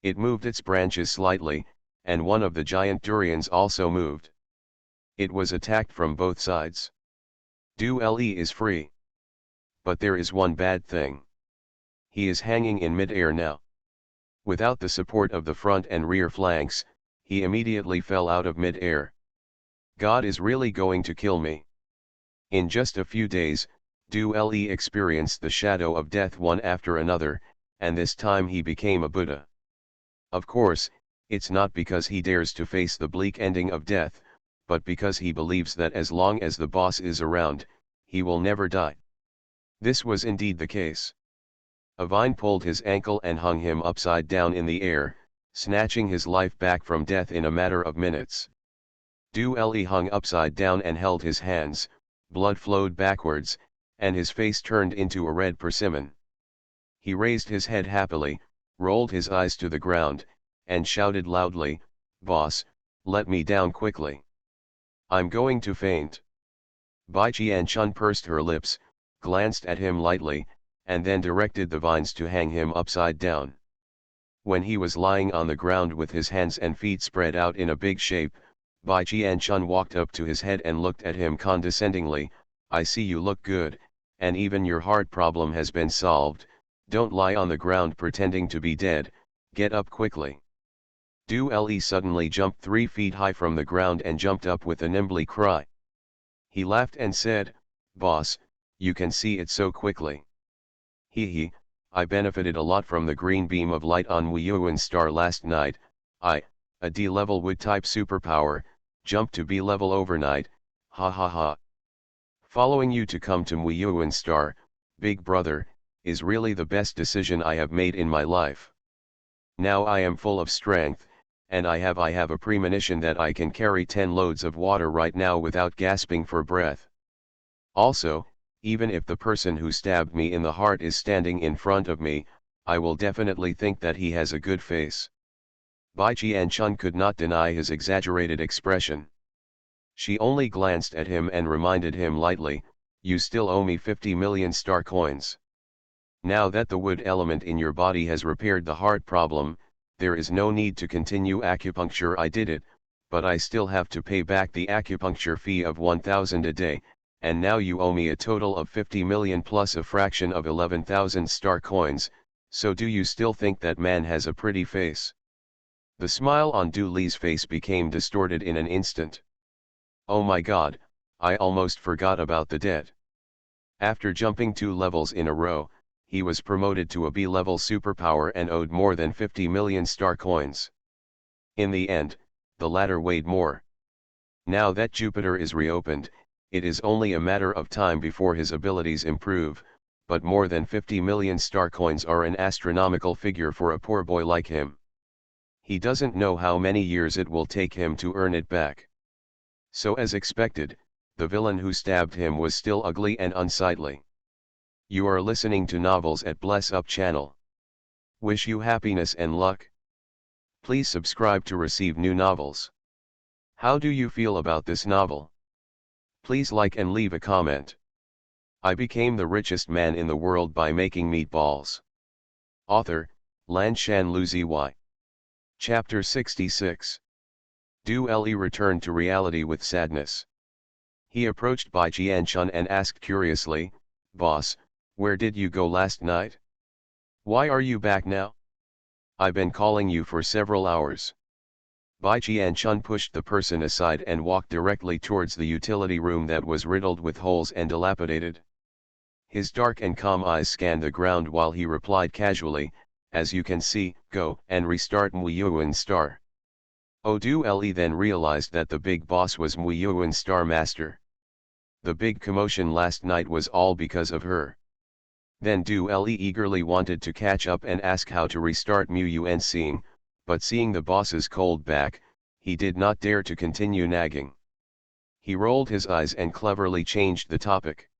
Speaker 1: It moved its branches slightly, and one of the giant durians also moved. It was attacked from both sides. Du Li is free. But there is one bad thing. He is hanging in mid-air now. Without the support of the front and rear flanks, he immediately fell out of mid-air. God is really going to kill me. In just a few days, Du Li experienced the shadow of death one after another, and this time he became a Buddha. Of course, it's not because he dares to face the bleak ending of death, but because he believes that as long as the boss is around, he will never die. This was indeed the case. A vine pulled his ankle and hung him upside down in the air, snatching his life back from death in a matter of minutes. Du Li hung upside down and held his hands, blood flowed backwards, and his face turned into a red persimmon. He raised his head happily, rolled his eyes to the ground, and shouted loudly, "Boss, let me down quickly. I'm going to faint." Bai Qianchun pursed her lips, glanced at him lightly, and then directed the vines to hang him upside down. When he was lying on the ground with his hands and feet spread out in a big shape, Bai Qianchun walked up to his head and looked at him condescendingly. "I see you look good, and even your heart problem has been solved. Don't lie on the ground pretending to be dead, get up quickly." Du Li suddenly jumped 3 feet high from the ground and jumped up with a nimbly cry. He laughed and said, "Boss, you can see it so quickly. He, I benefited a lot from the green beam of light on Wuyuan star last night. A D-level wood type superpower, jumped to B level overnight, ha ha ha. Following you to come to Wuyuan star, big brother, is really the best decision I have made in my life. Now I am full of strength, and I have a premonition that I can carry 10 loads of water right now without gasping for breath. Also, even if the person who stabbed me in the heart is standing in front of me, I will definitely think that he has a good face." Bai Qianchun could not deny his exaggerated expression. She only glanced at him and reminded him lightly, "You still owe me 50 million star coins. Now that the wood element in your body has repaired the heart problem, there is no need to continue acupuncture. I did it, but I still have to pay back the acupuncture fee of 1,000 a day. And now you owe me a total of 50 million plus a fraction of 11,000 star coins, so do you still think that man has a pretty face?" The smile on Du Li's face became distorted in an instant. "Oh my God, I almost forgot about the debt." After jumping 2 levels in a row, he was promoted to a B-level superpower and owed more than 50 million star coins. In the end, the latter weighed more. Now that Jupiter is reopened, it is only a matter of time before his abilities improve, but more than 50 million star coins are an astronomical figure for a poor boy like him. He doesn't know how many years it will take him to earn it back. So as expected, the villain who stabbed him was still ugly and unsightly. You are listening to Novels at Bless Up channel. Wish you happiness and luck. Please subscribe to receive new novels. How do you feel about this novel? Please like and leave a comment. I became the richest man in the world by making meatballs. Author, Lanshan Luzi. Chapter 66. Du Li returned to reality with sadness. He approached Bai Qianchun and asked curiously, "Boss, where did you go last night? Why are you back now? I've been calling you for several hours." Bai Qianchun pushed the person aside and walked directly towards the utility room that was riddled with holes and dilapidated. His dark and calm eyes scanned the ground while he replied casually, "As you can see, go and restart Wuyuan star." Du Li then realized that the big boss was Wuyuan star master. The big commotion last night was all because of her. Then Du Li eagerly wanted to catch up and ask how to restart Mu but seeing the boss's cold back, he did not dare to continue nagging. He rolled his eyes and cleverly changed the topic.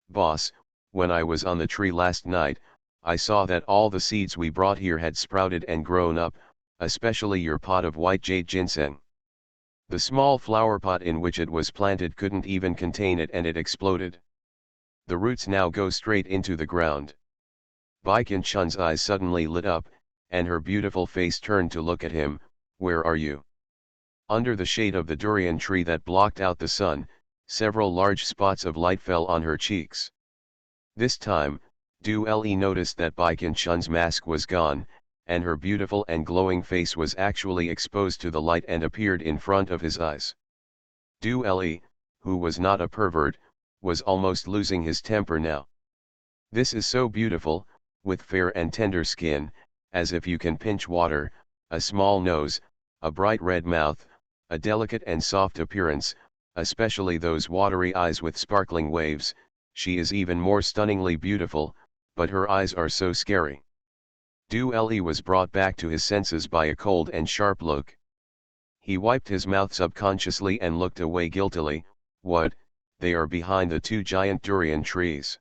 Speaker 1: Boss, when I was on the tree last night, I saw that all the seeds we brought here had sprouted and grown up, especially your pot of white jade ginseng. The small flower pot in which it was planted couldn't even contain it and it exploded. The roots now go straight into the ground. Baikin Chun's eyes suddenly lit up, and her beautiful face turned to look at him. Where are you? Under the shade of the durian tree that blocked out the sun, several large spots of light fell on her cheeks. This time, Du Li noticed that Baikin Chun's mask was gone, and her beautiful and glowing face was actually exposed to the light and appeared in front of his eyes. Du Li, who was not a pervert, was almost losing his temper now. This is so beautiful, with fair and tender skin, as if you can pinch water, a small nose, a bright red mouth, a delicate and soft appearance, especially those watery eyes with sparkling waves. She is even more stunningly beautiful, but her eyes are so scary. Du Li was brought back to his senses by a cold and sharp look. He wiped his mouth subconsciously and looked away guiltily. What? They are behind the two giant durian trees.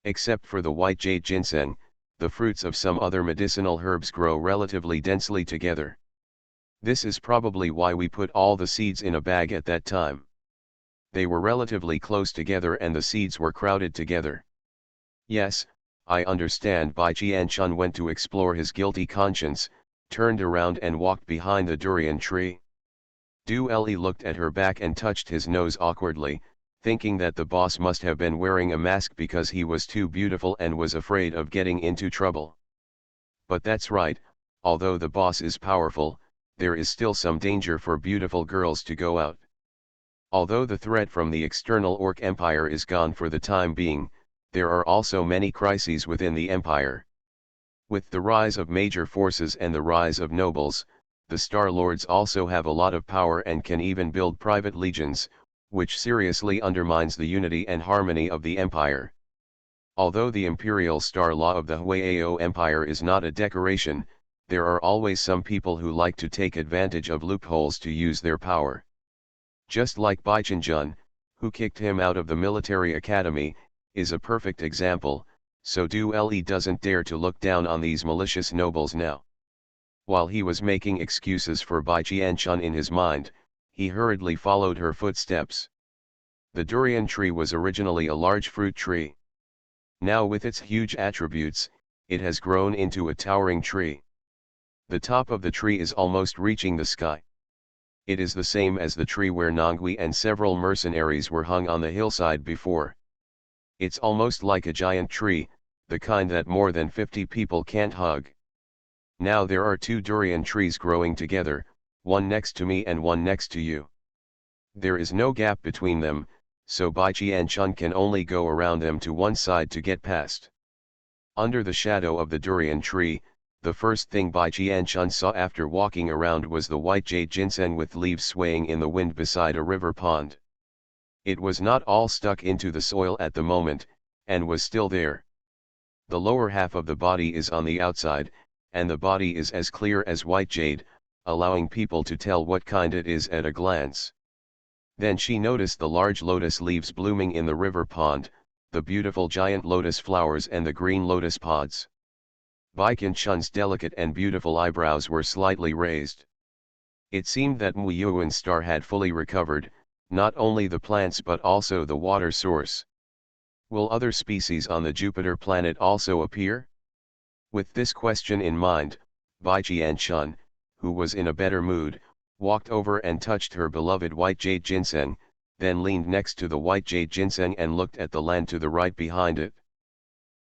Speaker 1: Except for the white jade ginseng, the fruits of some other medicinal herbs grow relatively densely together. This is probably why we put all the seeds in a bag at that time. They were relatively close together and the seeds were crowded together. Yes, I understand. Bai Qianchun went to explore his guilty conscience, turned around and walked behind the durian tree. Du Li looked at her back and touched his nose awkwardly, thinking that the boss must have been wearing a mask because he was too beautiful and was afraid of getting into trouble. But that's right, although the boss is powerful, there is still some danger for beautiful girls to go out. Although the threat from the external Orc Empire is gone for the time being, there are also many crises within the empire. With the rise of major forces and the rise of nobles, the Star Lords also have a lot of power and can even build private legions, which seriously undermines the unity and harmony of the empire. Although the imperial star law of the Huayao Empire is not a decoration, there are always some people who like to take advantage of loopholes to use their power. Just like Bai Qianchun, who kicked him out of the military academy, is a perfect example, so Du Li doesn't dare to look down on these malicious nobles now. While he was making excuses for Bai Qianchun in his mind, he hurriedly followed her footsteps. The durian tree was originally a large fruit tree. Now with its huge attributes, it has grown into a towering tree. The top of the tree is almost reaching the sky. It is the same as the tree where Nongui and several mercenaries were hung on the hillside before. It's almost like a giant tree, the kind that more than 50 people can't hug. Now there are two durian trees growing together, one next to me and one next to you. There is no gap between them, so Bai Qianchun can only go around them to one side to get past. Under the shadow of the durian tree, the first thing Bai Qianchun saw after walking around was the white jade ginseng with leaves swaying in the wind beside a river pond. It was not all stuck into the soil at the moment, and was still there. The lower half of the body is on the outside, and the body is as clear as white jade, allowing people to tell what kind it is at a glance. Then she noticed the large lotus leaves blooming in the river pond, the beautiful giant lotus flowers and the green lotus pods. Bai Qianchun's delicate and beautiful eyebrows were slightly raised. It seemed that Muyuan's star had fully recovered, not only the plants but also the water source. Will other species on the Jupiter planet also appear? With this question in mind, Bai Qianchun, who was in a better mood, walked over and touched her beloved white jade ginseng, then leaned next to the white jade ginseng and looked at the land to the right behind it.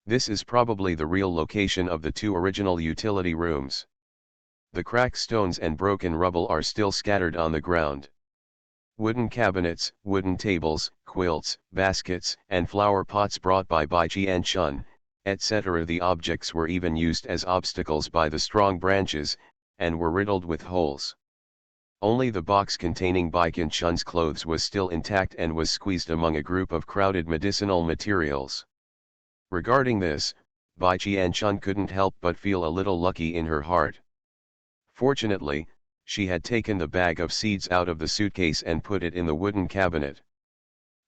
Speaker 1: This is probably the real location of the two original utility rooms. The cracked stones and broken rubble are still scattered on the ground. Wooden cabinets, wooden tables, quilts, baskets, and flower pots brought by Bai Qianchun, etc. The objects were even used as obstacles by the strong branches, and were riddled with holes. Only the box containing Bai Qianchun's clothes was still intact and was squeezed among a group of crowded medicinal materials. Regarding this, Bai Qian-chun couldn't help but feel a little lucky in her heart. Fortunately, she had taken the bag of seeds out of the suitcase and put it in the wooden cabinet.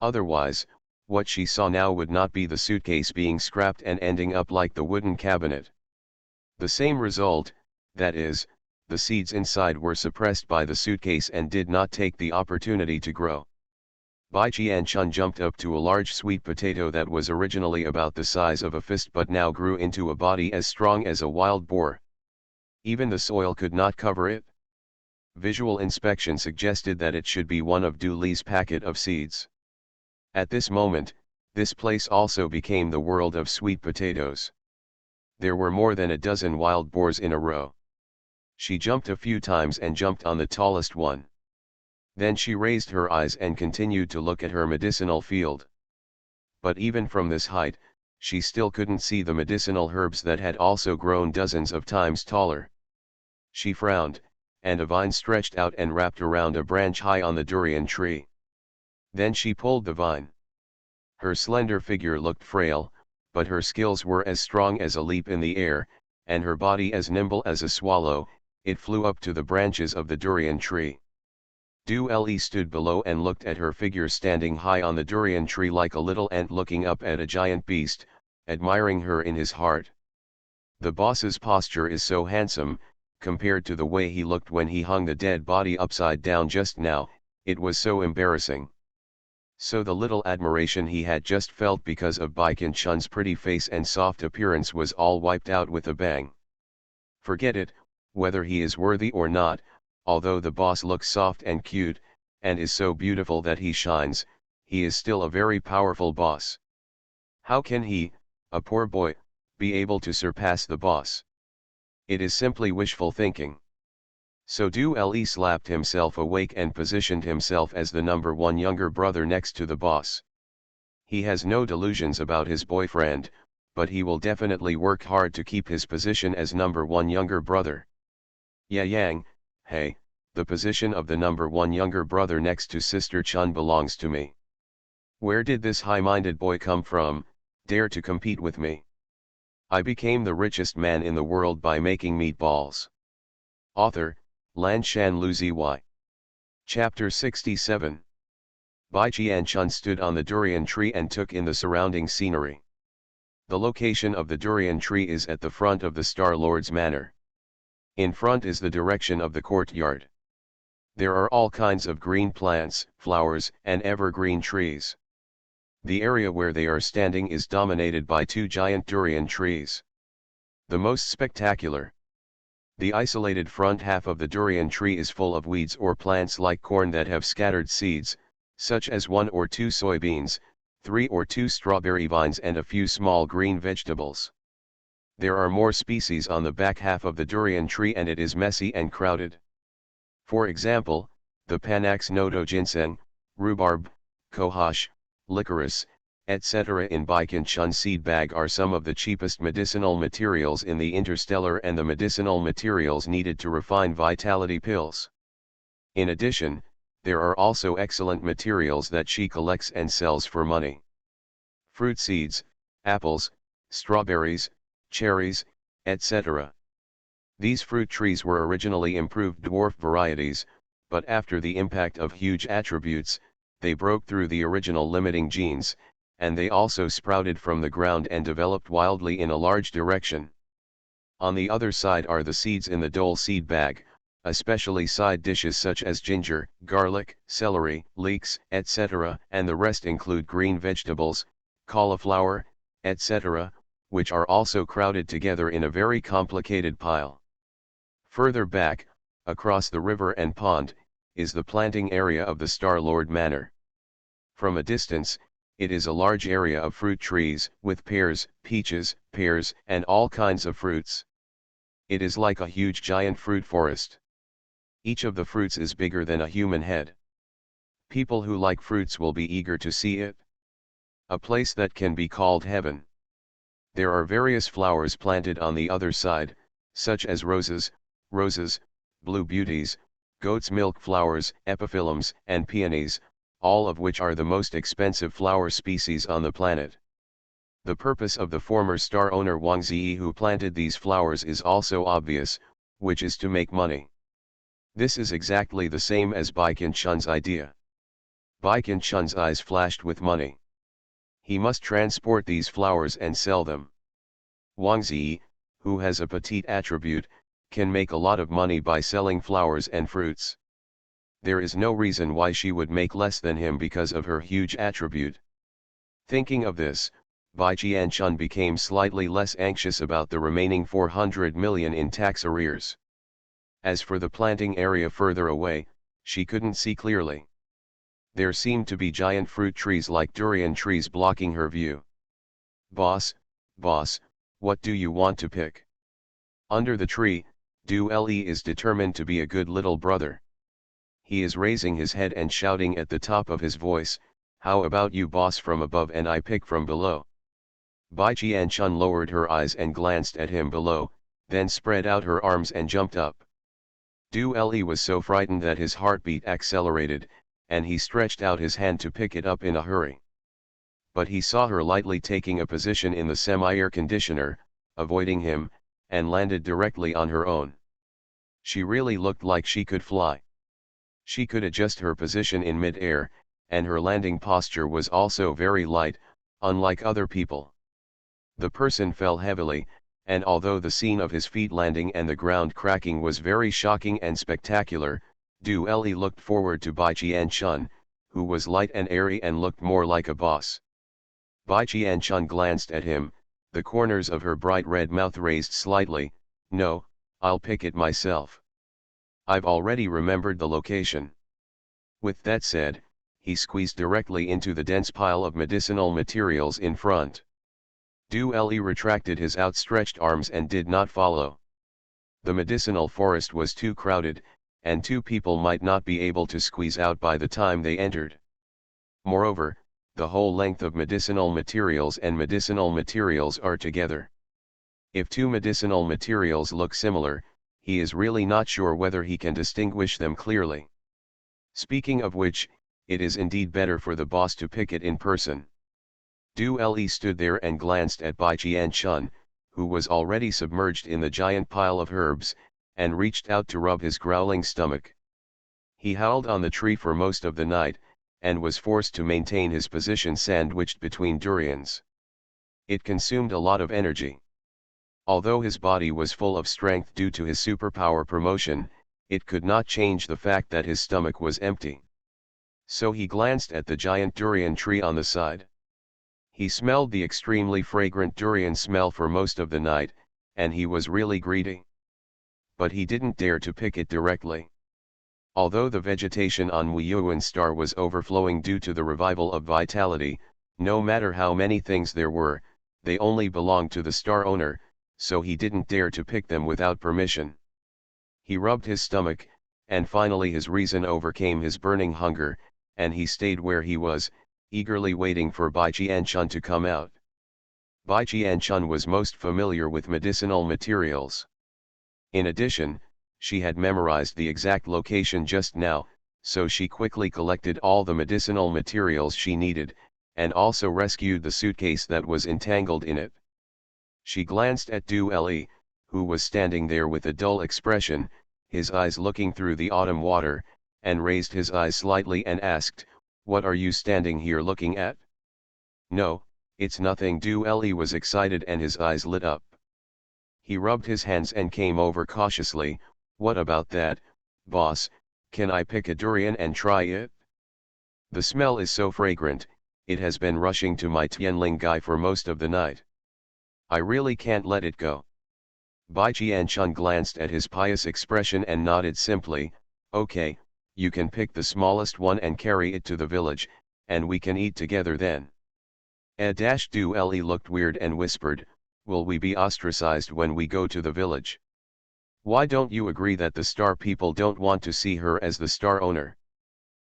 Speaker 1: Otherwise, what she saw now would not be the suitcase being scrapped and ending up like the wooden cabinet. The same result, that is, the seeds inside were suppressed by the suitcase and did not take the opportunity to grow. Bai Qian-chun jumped up to a large sweet potato that was originally about the size of a fist but now grew into a body as strong as a wild boar. Even the soil could not cover it. Visual inspection suggested that it should be one of Du Li's packet of seeds. At this moment, this place also became the world of sweet potatoes. There were more than a dozen wild boars in a row. She jumped a few times and jumped on the tallest one. Then she raised her eyes and continued to look at her medicinal field. But even from this height, she still couldn't see the medicinal herbs that had also grown dozens of times taller. She frowned, and a vine stretched out and wrapped around a branch high on the durian tree. Then she pulled the vine. Her slender figure looked frail, but her skills were as strong as a leap in the air, and her body as nimble as a swallow. It flew up to the branches of the durian tree. Du Li stood below and looked at her figure standing high on the durian tree like a little ant looking up at a giant beast, admiring her in his heart. The boss's posture is so handsome, compared to the way he looked when he hung the dead body upside down just now. It was so embarrassing. So the little admiration he had just felt because of Bai Qian-chun's pretty face and soft appearance was all wiped out with a bang. Forget it, whether he is worthy or not, although the boss looks soft and cute, and is so beautiful that he shines, he is still a very powerful boss. How can he, a poor boy, be able to surpass the boss? It is simply wishful thinking. So Du Li slapped himself awake and positioned himself as the number one younger brother next to the boss. He has no delusions about his boyfriend, but he will definitely work hard to keep his position as number one younger brother. Yeah Yang, hey, the position of the number one younger brother next to Sister Chun belongs to me. Where did this high-minded boy come from, dare to compete with me? I became the richest man in the world by making meatballs. Author, Lan Shan Lu Zy. Chapter 67. Bai Qian-chun stood on the durian tree and took in the surrounding scenery. The location of the durian tree is at the front of the Star Lord's manor. In front is the direction of the courtyard. There are all kinds of green plants, flowers, and evergreen trees. The area where they are standing is dominated by two giant durian trees. The most spectacular. The isolated front half of the durian tree is full of weeds or plants like corn that have scattered seeds, such as 1 or 2 soybeans, 3 or 2 strawberry vines and a few small green vegetables. There are more species on the back half of the durian tree and it is messy and crowded. For example, the Panax nodo ginseng, rhubarb, cohosh, licorice, etc. in Bai Qian-chun's seed bag are some of the cheapest medicinal materials in the interstellar and the medicinal materials needed to refine vitality pills. In addition, there are also excellent materials that she collects and sells for money. Fruit seeds, apples, strawberries, cherries, etc. These fruit trees were originally improved dwarf varieties, but after the impact of huge attributes, they broke through the original limiting genes, and they also sprouted from the ground and developed wildly in a large direction. On the other side are the seeds in the dole seed bag, especially side dishes such as ginger, garlic, celery, leeks, etc., and the rest include green vegetables, cauliflower, etc., which are also crowded together in a very complicated pile. Further back, across the river and pond, is the planting area of the Star-Lord Manor. From a distance, it is a large area of fruit trees, with pears, peaches, pears, and all kinds of fruits. It is like a huge giant fruit forest. Each of the fruits is bigger than a human head. People who like fruits will be eager to see it. A place that can be called heaven. There are various flowers planted on the other side, such as roses, blue beauties, goat's milk flowers, epiphyllums, and peonies, all of which are the most expensive flower species on the planet. The purpose of the former star owner Wang Ziyi who planted these flowers is also obvious, which is to make money. This is exactly the same as Bai Qianchun's idea. Bai Qianchun's eyes flashed with money. He must transport these flowers and sell them. Wang Ziyi, who has a petite attribute, can make a lot of money by selling flowers and fruits. There is no reason why she would make less than him because of her huge attribute. Thinking of this, Bai Qianchun became slightly less anxious about the remaining 400 million in tax arrears. As for the planting area further away, she couldn't see clearly. There seemed to be giant fruit trees like durian trees blocking her view. Boss, what do you want to pick? Under the tree, Du Le is determined to be a good little brother. He is raising his head and shouting at the top of his voice, how about you boss from above and I pick from below? Bai Qianchun lowered her eyes and glanced at him below, then spread out her arms and jumped up. Du Le was so frightened that his heartbeat accelerated, and he stretched out his hand to pick it up in a hurry. But he saw her lightly taking a position in the semi-air conditioner, avoiding him, and landed directly on her own. She really looked like she could fly. She could adjust her position in mid-air, and her landing posture was also very light, unlike other people. The person fell heavily, and although the scene of his feet landing and the ground cracking was very shocking and spectacular, Du Le looked forward to Bai Qianchun, who was light and airy and looked more like a boss. Bai Qianchun glanced at him, the corners of her bright red mouth raised slightly. No, I'll pick it myself. I've already remembered the location. With that said, he squeezed directly into the dense pile of medicinal materials in front. Du Le retracted his outstretched arms and did not follow. The medicinal forest was too crowded, and two people might not be able to squeeze out by the time they entered. Moreover, the whole length of medicinal materials and medicinal materials are together. If two medicinal materials look similar, he is really not sure whether he can distinguish them clearly. Speaking of which, it is indeed better for the boss to pick it in person. Du Le stood there and glanced at Bai Qianchun, who was already submerged in the giant pile of herbs, and reached out to rub his growling stomach. He howled on the tree for most of the night, and was forced to maintain his position sandwiched between durians. It consumed a lot of energy. Although his body was full of strength due to his superpower promotion, it could not change the fact that his stomach was empty. So he glanced at the giant durian tree on the side. He smelled the extremely fragrant durian smell for most of the night, and he was really greedy. But he didn't dare to pick it directly. Although the vegetation on Wuyuan Star was overflowing due to the revival of vitality, no matter how many things there were, they only belonged to the star owner, so he didn't dare to pick them without permission. He rubbed his stomach, and finally his reason overcame his burning hunger, and he stayed where he was, eagerly waiting for Bai Qianchun to come out. Bai Qianchun was most familiar with medicinal materials. In addition, she had memorized the exact location just now, so she quickly collected all the medicinal materials she needed, and also rescued the suitcase that was entangled in it. She glanced at Du Le, who was standing there with a dull expression, his eyes looking through the autumn water, and raised his eyes slightly and asked, "What are you standing here looking at?" "No, it's nothing." Du Le was excited and his eyes lit up. He rubbed his hands and came over cautiously. "What about that, boss? Can I pick a durian and try it? The smell is so fragrant, it has been rushing to my Tianling Gai for most of the night. I really can't let it go." Bai Qianchun glanced at his pious expression and nodded simply. "Okay, you can pick the smallest one and carry it to the village, and we can eat together then." Du Le looked weird and whispered, "Will we be ostracized when we go to the village? Why don't you agree that the star people don't want to see her as the star owner?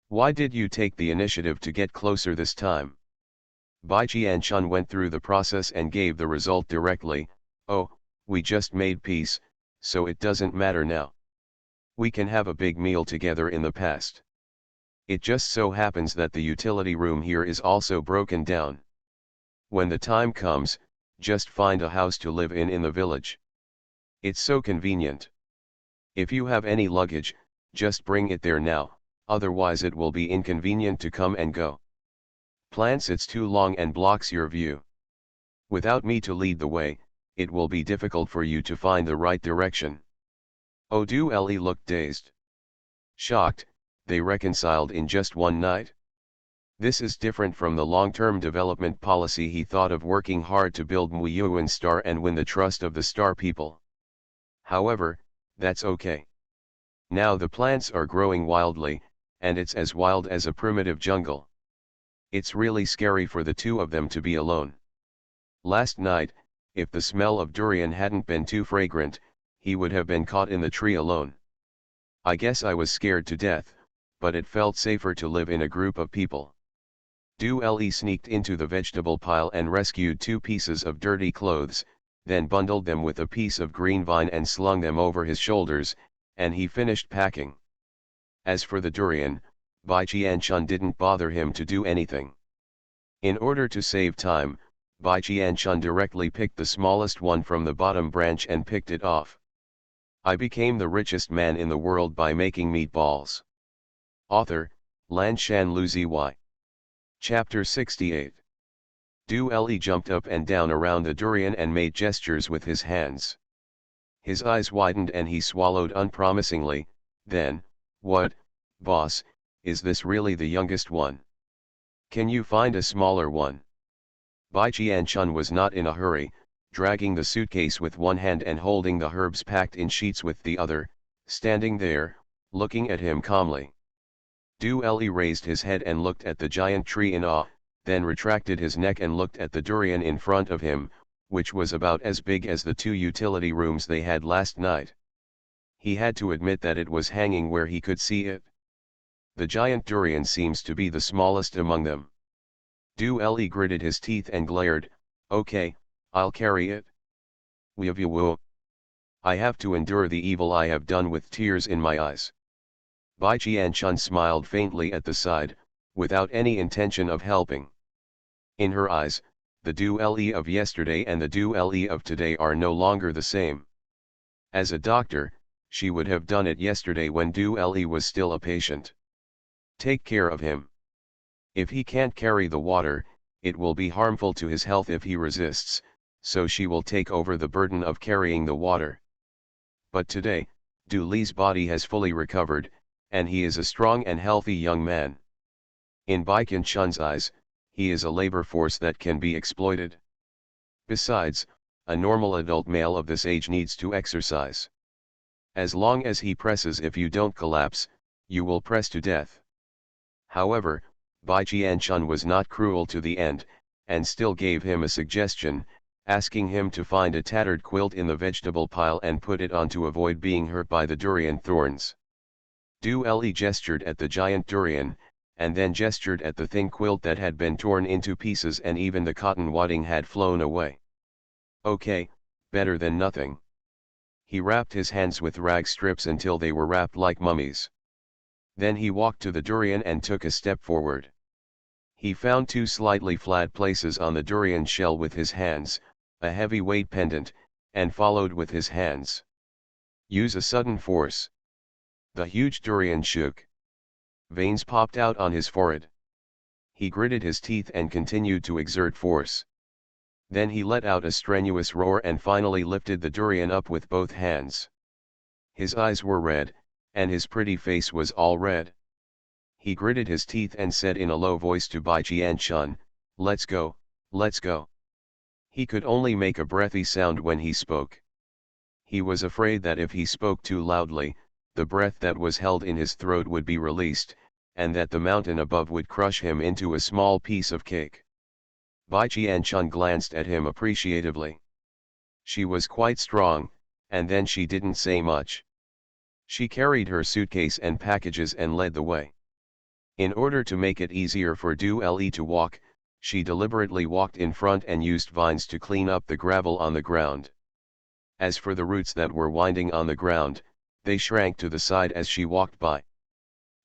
Speaker 1: Why did you take the initiative to get closer this time?" Bai Qianchun went through the process and gave the result directly. "Oh, we just made peace, so it doesn't matter now. We can have a big meal together in the past. It just so happens that the utility room here is also broken down." When the time comes, just find a house to live in the village. It's so convenient. If you have any luggage, just bring it there now, otherwise it will be inconvenient to come and go. Plants it's too long and blocks your view. Without me to lead the way, it will be difficult for you to find the right direction. Oh, Du Li looked dazed. Shocked, they reconciled in just one night? This is different from the long-term development policy he thought of, working hard to build Muyuan Star and win the trust of the Star people. However, that's okay. Now the plants are growing wildly, and it's as wild as a primitive jungle. It's really scary for the two of them to be alone. Last night, if the smell of durian hadn't been too fragrant, he would have been caught in the tree alone. I guess I was scared to death, but it felt safer to live in a group of people. Du Li sneaked into the vegetable pile and rescued 2 pieces of dirty clothes, then bundled them with a piece of green vine and slung them over his shoulders, and he finished packing. As for the durian, Bai Qianchun didn't bother him to do anything. In order to save time, Bai Qianchun directly picked the smallest one from the bottom branch and picked it off. I became the richest man in the world by making meatballs. Author, Lanshan Luzi. Chapter 68. Du Li jumped up and down around the durian and made gestures with his hands. His eyes widened and he swallowed unpromisingly, then, "What, boss, is this really the youngest one? Can you find a smaller one?" Bai Qianchun was not in a hurry, dragging the suitcase with one hand and holding the herbs packed in sheets with the other, standing there, looking at him calmly. Du Li raised his head and looked at the giant tree in awe, then retracted his neck and looked at the durian in front of him, which was about as big as the 2 utility rooms they had last night. He had to admit that it was hanging where he could see it. The giant durian seems to be the smallest among them. Du Li gritted his teeth and glared, "Okay, I'll carry it. Woo. I have to endure the evil I have done with tears in my eyes." Bai Qianchun smiled faintly at the side, without any intention of helping. In her eyes, the Du Li of yesterday and the Du Li of today are no longer the same. As a doctor, she would have done it yesterday when Du Li was still a patient. Take care of him. If he can't carry the water, it will be harmful to his health if he resists, so she will take over the burden of carrying the water. But today, Du Li's body has fully recovered, and he is a strong and healthy young man. In Bai Qianchun's eyes, he is a labor force that can be exploited. Besides, a normal adult male of this age needs to exercise. As long as he presses, if you don't collapse, you will press to death. However, Bai Qianchun was not cruel to the end, and still gave him a suggestion, asking him to find a tattered quilt in the vegetable pile and put it on to avoid being hurt by the durian thorns. Du Li gestured at the giant durian, and then gestured at the thin quilt that had been torn into pieces and even the cotton wadding had flown away. "Okay, better than nothing." He wrapped his hands with rag strips until they were wrapped like mummies. Then he walked to the durian and took a step forward. He found 2 slightly flat places on the durian shell with his hands, a heavy weight pendant, and followed with his hands. Use a sudden force. The huge durian shook. Veins popped out on his forehead. He gritted his teeth and continued to exert force. Then he let out a strenuous roar and finally lifted the durian up with both hands. His eyes were red, and his pretty face was all red. He gritted his teeth and said in a low voice to Bai Qianchun, "Let's go, let's go." He could only make a breathy sound when he spoke. He was afraid that if he spoke too loudly, the breath that was held in his throat would be released, and that the mountain above would crush him into a small piece of cake. Bai Qianchun glanced at him appreciatively. She was quite strong, and then she didn't say much. She carried her suitcase and packages and led the way. In order to make it easier for Du Li to walk, she deliberately walked in front and used vines to clean up the gravel on the ground. As for the roots that were winding on the ground, they shrank to the side as she walked by.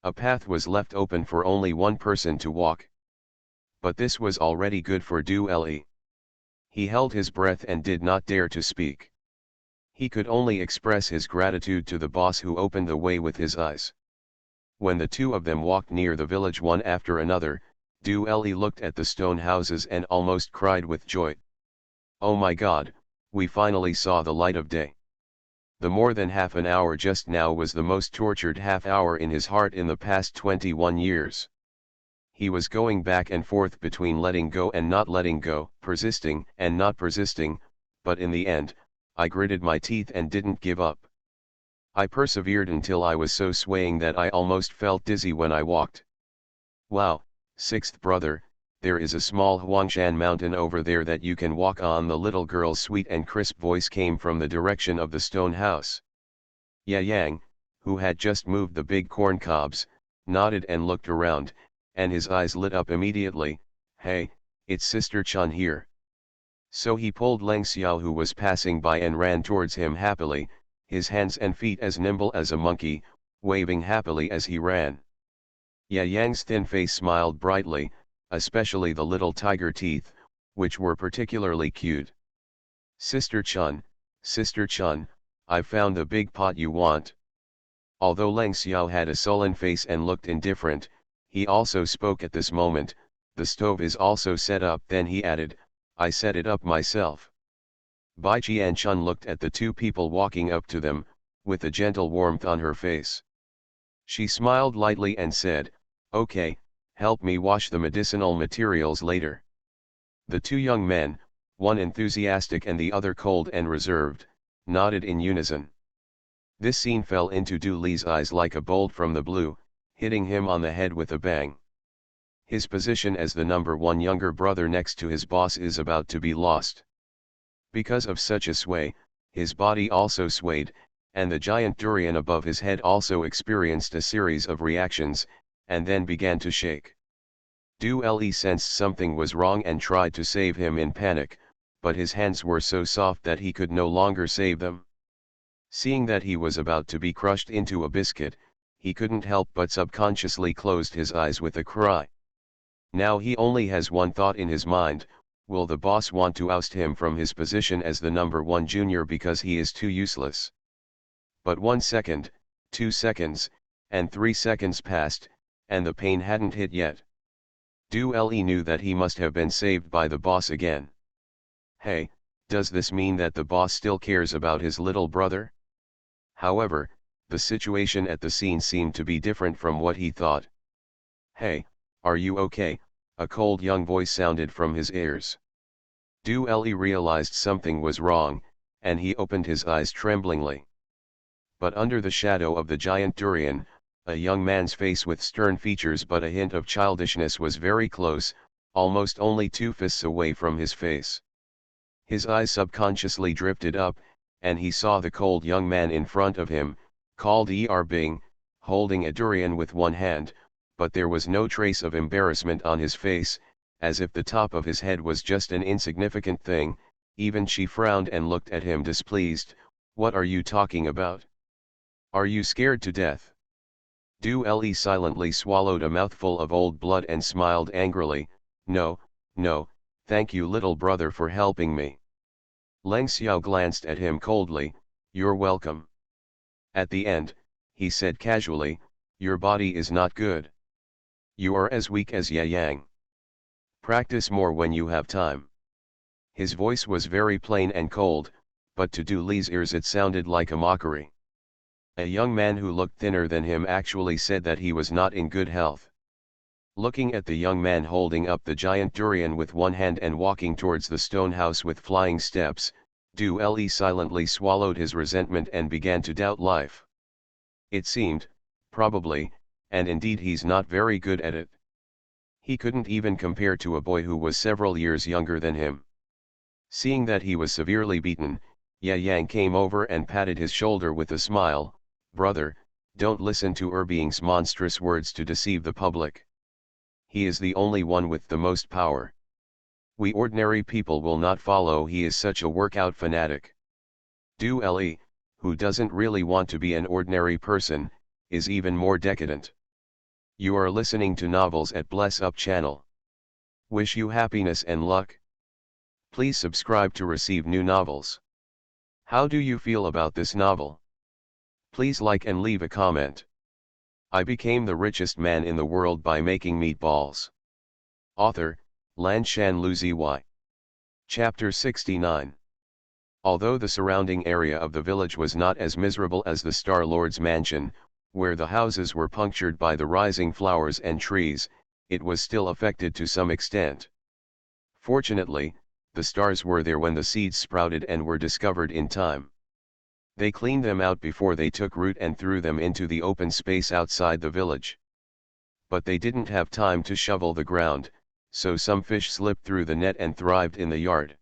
Speaker 1: A path was left open for only one person to walk. But this was already good for Du Li. He held his breath and did not dare to speak. He could only express his gratitude to the boss who opened the way with his eyes. When the two of them walked near the village one after another, Duelli looked at the stone houses and almost cried with joy. "Oh my God, we finally saw the light of day." The more than half an hour just now was the most tortured half hour in his heart in the past 21 years. He was going back and forth between letting go and not letting go, persisting and not persisting, but in the end, I gritted my teeth and didn't give up. I persevered until I was so swaying that I almost felt dizzy when I walked. "Wow, sixth brother, there is a small Huangshan mountain over there that you can walk on." The little girl's sweet and crisp voice came from the direction of the stone house. Ye Yang, who had just moved the big corn cobs, nodded and looked around, and his eyes lit up immediately. "Hey, it's Sister Chun here." So he pulled Leng Xiao, who was passing by, and ran towards him happily, his hands and feet as nimble as a monkey, waving happily as he ran. Ye Yang's thin face smiled brightly, especially the little tiger teeth, which were particularly cute. Sister Chun, I've found the big pot you want." Although Leng Xiao had a sullen face and looked indifferent, he also spoke at this moment. "The stove is also set up." Then he added, "I set it up myself." Bai Qian-chun looked at the two people walking up to them, with a gentle warmth on her face. She smiled lightly and said, "Okay, help me wash the medicinal materials later." The two young men, one enthusiastic and the other cold and reserved, nodded in unison. This scene fell into Du Li's eyes like a bolt from the blue, hitting him on the head with a bang. His position as the number one younger brother next to his boss is about to be lost. Because of such a sway, his body also swayed, and the giant durian above his head also experienced a series of reactions, and then began to shake. Du Li sensed something was wrong and tried to save him in panic, but his hands were so soft that he could no longer save them. Seeing that he was about to be crushed into a biscuit, he couldn't help but subconsciously closed his eyes with a cry. Now he only has one thought in his mind: will the boss want to oust him from his position as the number one junior because he is too useless? But 1 second, 2 seconds, and 3 seconds passed, and the pain hadn't hit yet. Du Li knew that he must have been saved by the boss again. Hey, does this mean that the boss still cares about his little brother? However, the situation at the scene seemed to be different from what he thought. "Hey, are you okay?" a cold young voice sounded from his ears. Du Li realized something was wrong, and he opened his eyes tremblingly. But under the shadow of the giant durian, a young man's face with stern features but a hint of childishness was very close, almost only 2 fists away from his face. His eyes subconsciously drifted up, and he saw the cold young man in front of him, called Bing, holding a durian with one hand, but there was no trace of embarrassment on his face, as if the top of his head was just an insignificant thing. Even she frowned and looked at him displeased. "What are you talking about? Are you scared to death?" Du Li silently swallowed a mouthful of old blood and smiled angrily. No, thank you little brother for helping me." Leng Xiao glanced at him coldly. "You're welcome." At the end, he said casually, "Your body is not good. You are as weak as Ye Yang. Practice more when you have time." His voice was very plain and cold, but to Du Li's ears it sounded like a mockery. A young man who looked thinner than him actually said that he was not in good health. Looking at the young man holding up the giant durian with one hand and walking towards the stone house with flying steps, Du Li silently swallowed his resentment and began to doubt life. It seemed, probably, and indeed he's not very good at it. He couldn't even compare to a boy who was several years younger than him. Seeing that he was severely beaten, Ye Yang came over and patted his shoulder with a smile. "Brother, don't listen to Bing's monstrous words to deceive the public. He is the only one with the most power. We ordinary people will not follow. He is such a workout fanatic. Du Li, who doesn't really want to be an ordinary person, is even more decadent." You are listening to novels at Bless Up channel. Wish you happiness and luck. Please subscribe to receive new novels. How do you feel about this novel? Please like and leave a comment. I became the richest man in the world by making meatballs. Author, Lanshan Luzi Y. Chapter 69. Although the surrounding area of the village was not as miserable as the Star-Lord's mansion, where the houses were punctured by the rising flowers and trees, it was still affected to some extent. Fortunately, the stars were there when the seeds sprouted and were discovered in time. They cleaned them out before they took root and threw them into the open space outside the village. But they didn't have time to shovel the ground, so some fish slipped through the net and thrived in the yard.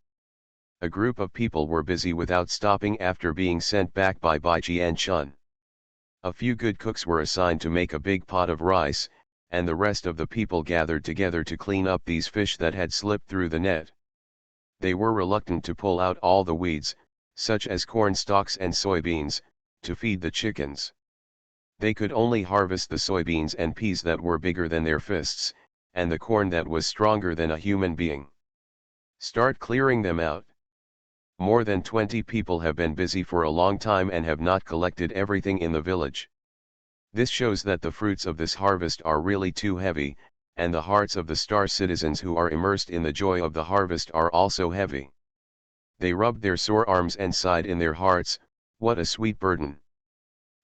Speaker 1: A group of people were busy without stopping after being sent back by Bai and Chun. A few good cooks were assigned to make a big pot of rice, and the rest of the people gathered together to clean up these fish that had slipped through the net. They were reluctant to pull out all the weeds, such as corn stalks and soybeans, to feed the chickens. They could only harvest the soybeans and peas that were bigger than their fists, and the corn that was stronger than a human being. Start clearing them out. More than 20 people have been busy for a long time and have not collected everything in the village. This shows that the fruits of this harvest are really too heavy, and the hearts of the star citizens who are immersed in the joy of the harvest are also heavy. They rubbed their sore arms and sighed in their hearts, "What a sweet burden."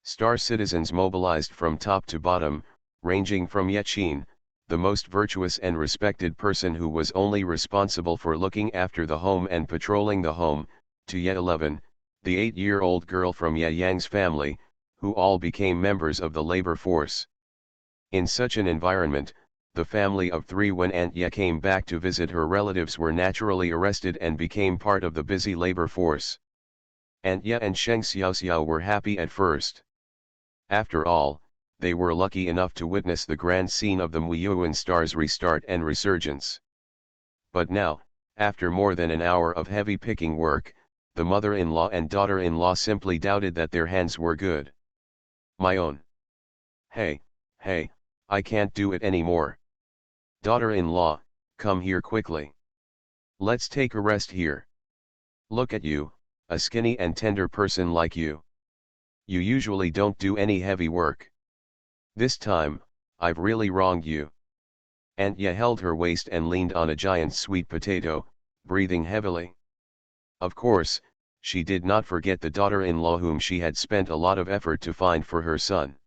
Speaker 1: Star citizens mobilized from top to bottom, ranging from Yechin, the most virtuous and respected person who was only responsible for looking after the home and patrolling the home, to Ye 11, the 8-year-old girl from Ye Yang's family, who all became members of the labor force. In such an environment, the family of 3 when Aunt Ye came back to visit her relatives were naturally arrested and became part of the busy labor force. Aunt Ye and Sheng Xiaoxiao were happy at first. After all, they were lucky enough to witness the grand scene of the Muyuan star's restart and resurgence. But now, after more than an hour of heavy picking work, the mother-in-law and daughter-in-law simply doubted that their hands were good. "My own. Hey, I can't do it anymore. Daughter-in-law, come here quickly. Let's take a rest here. Look at you, a skinny and tender person like you. You usually don't do any heavy work. This time, I've really wronged you." Aunt Ye held her waist and leaned on a giant sweet potato, breathing heavily. Of course, she did not forget the daughter-in-law whom she had spent a lot of effort to find for her son.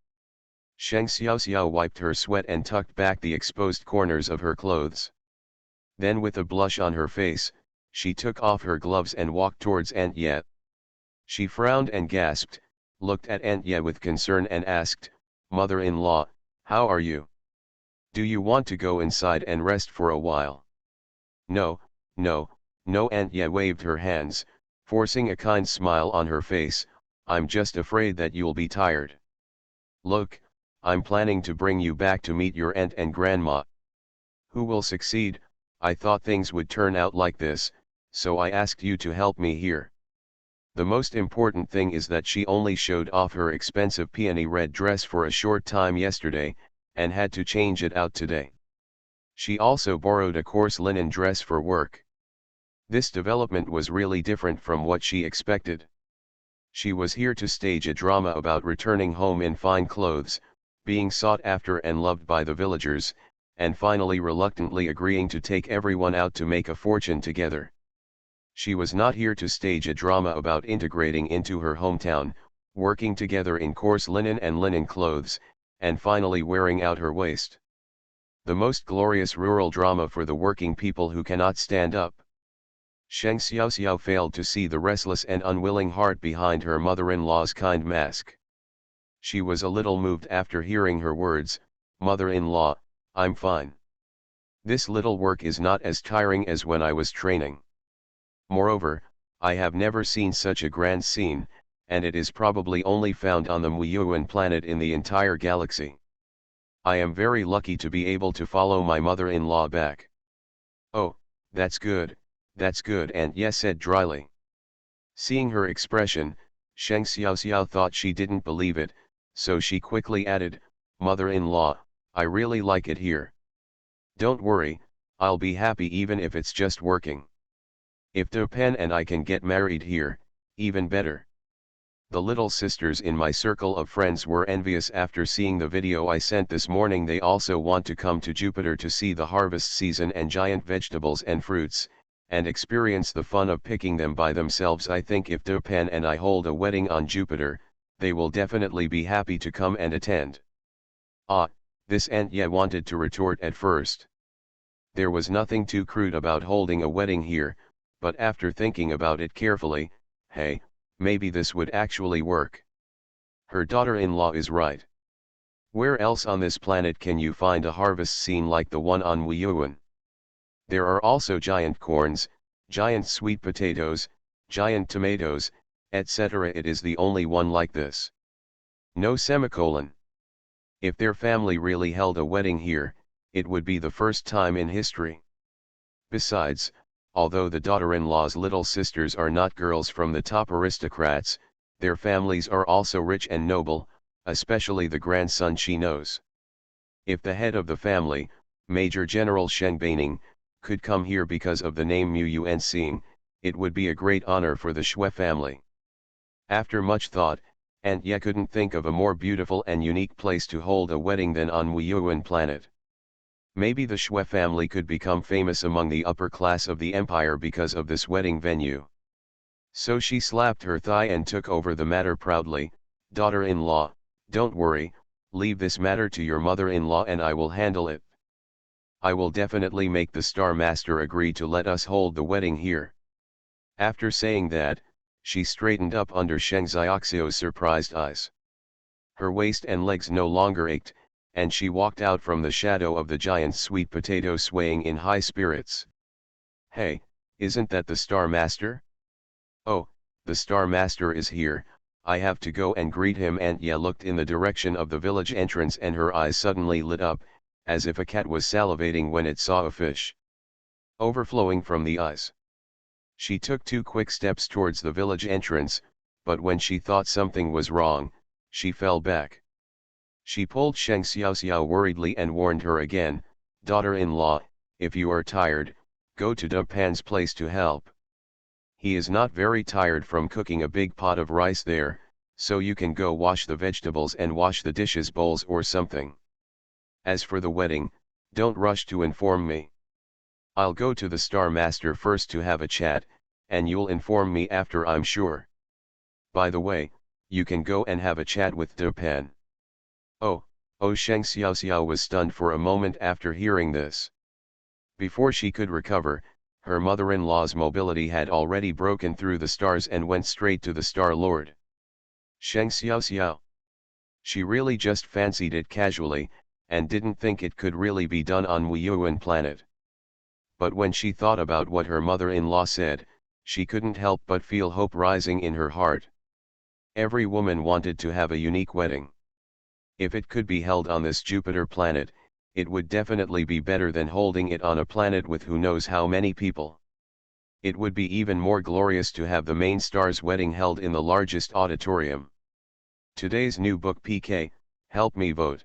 Speaker 1: Sheng Xiaoxiao wiped her sweat and tucked back the exposed corners of her clothes. Then with a blush on her face, she took off her gloves and walked towards Aunt Ye. She frowned and gasped, looked at Aunt Ye with concern and asked, "Mother-in-law, how are you? Do you want to go inside and rest for a while?" No, Aunt Ye waved her hands, forcing a kind smile on her face, "I'm just afraid that you'll be tired. Look, I'm planning to bring you back to meet your aunt and grandma. Who will succeed? I thought things would turn out like this, so I asked you to help me here. The most important thing is that she only showed off her expensive peony red dress for a short time yesterday, and had to change it out today. She also borrowed a coarse linen dress for work. This development was really different from what she expected. She was here to stage a drama about returning home in fine clothes, being sought after and loved by the villagers, and finally reluctantly agreeing to take everyone out to make a fortune together. She was not here to stage a drama about integrating into her hometown, working together in coarse linen and linen clothes, and finally wearing out her waist. The most glorious rural drama for the working people who cannot stand up. Sheng Xiaoxiao failed to see the restless and unwilling heart behind her mother-in-law's kind mask. She was a little moved after hearing her words, "Mother-in-law, I'm fine. This little work is not as tiring as when I was training. Moreover, I have never seen such a grand scene, and it is probably only found on the Muyuan planet in the entire galaxy. I am very lucky to be able to follow my mother-in-law back." "Oh, that's good, Aunt Ye said dryly. Seeing her expression, Sheng Xiaoxiao thought she didn't believe it, so she quickly added, "Mother-in-law, I really like it here. Don't worry, I'll be happy even if it's just working." If Pen and I can get married here, even better. The little sisters in my circle of friends were envious after seeing the video I sent this morning. They also want to come to Jupiter to see the harvest season and giant vegetables and fruits, and experience the fun of picking them by themselves. I think if Pen and I hold a wedding on Jupiter, they will definitely be happy to come and attend. Ah, this Aunt Ye wanted to retort at first. There was nothing too crude about holding a wedding here, but after thinking about it carefully, hey, maybe this would actually work. Her daughter-in-law is right. Where else on this planet can you find a harvest scene like the one on Wuyuan? There are also giant corns, giant sweet potatoes, giant tomatoes, etc. It is the only one like this. No semicolon. If their family really held a wedding here, it would be the first time in history. Besides, although the daughter-in-law's little sisters are not girls from the top aristocrats, their families are also rich and noble, especially the grandson she knows. If the head of the family, Major General Sheng Baining, could come here because of the name Mu Yuan Xing, it would be a great honor for the Shui family. After much thought, Aunt Ye couldn't think of a more beautiful and unique place to hold a wedding than on Wuyuan planet. Maybe the Shui family could become famous among the upper class of the empire because of this wedding venue. So she slapped her thigh and took over the matter proudly. Daughter-in-law, don't worry, leave this matter to your mother-in-law and I will handle it. I will definitely make the Star Master agree to let us hold the wedding here. After saying that, she straightened up under Sheng Xiaoxio's surprised eyes. Her waist and legs no longer ached, and she walked out from the shadow of the giant sweet potato swaying in high spirits. Hey, isn't that the Star Master? Oh, the Star Master is here, I have to go and greet him. Aunt Ye looked in the direction of the village entrance and her eyes suddenly lit up, as if a cat was salivating when it saw a fish. Overflowing from the eyes. She took 2 quick steps towards the village entrance, but when she thought something was wrong, she fell back. She pulled Sheng Xiaoxiao worriedly and warned her again, daughter-in-law, if you are tired, go to Pan's place to help. He is not very tired from cooking a big pot of rice there, so you can go wash the vegetables and wash the dishes bowls or something. As for the wedding, don't rush to inform me. I'll go to the Star Master first to have a chat, and you'll inform me after, I'm sure. By the way, you can go and have a chat with Pan. Oh, Sheng Xiaoxiao was stunned for a moment after hearing this. Before she could recover, her mother-in-law's mobility had already broken through the stars and went straight to the Star Lord. Sheng Xiaoxiao. She really just fancied it casually, and didn't think it could really be done on Wuyuan planet. But when she thought about what her mother-in-law said, she couldn't help but feel hope rising in her heart. Every woman wanted to have a unique wedding. If it could be held on this Jupiter planet, it would definitely be better than holding it on a planet with who knows how many people. It would be even more glorious to have the main star's wedding held in the largest auditorium. Today's new book PK, help me vote.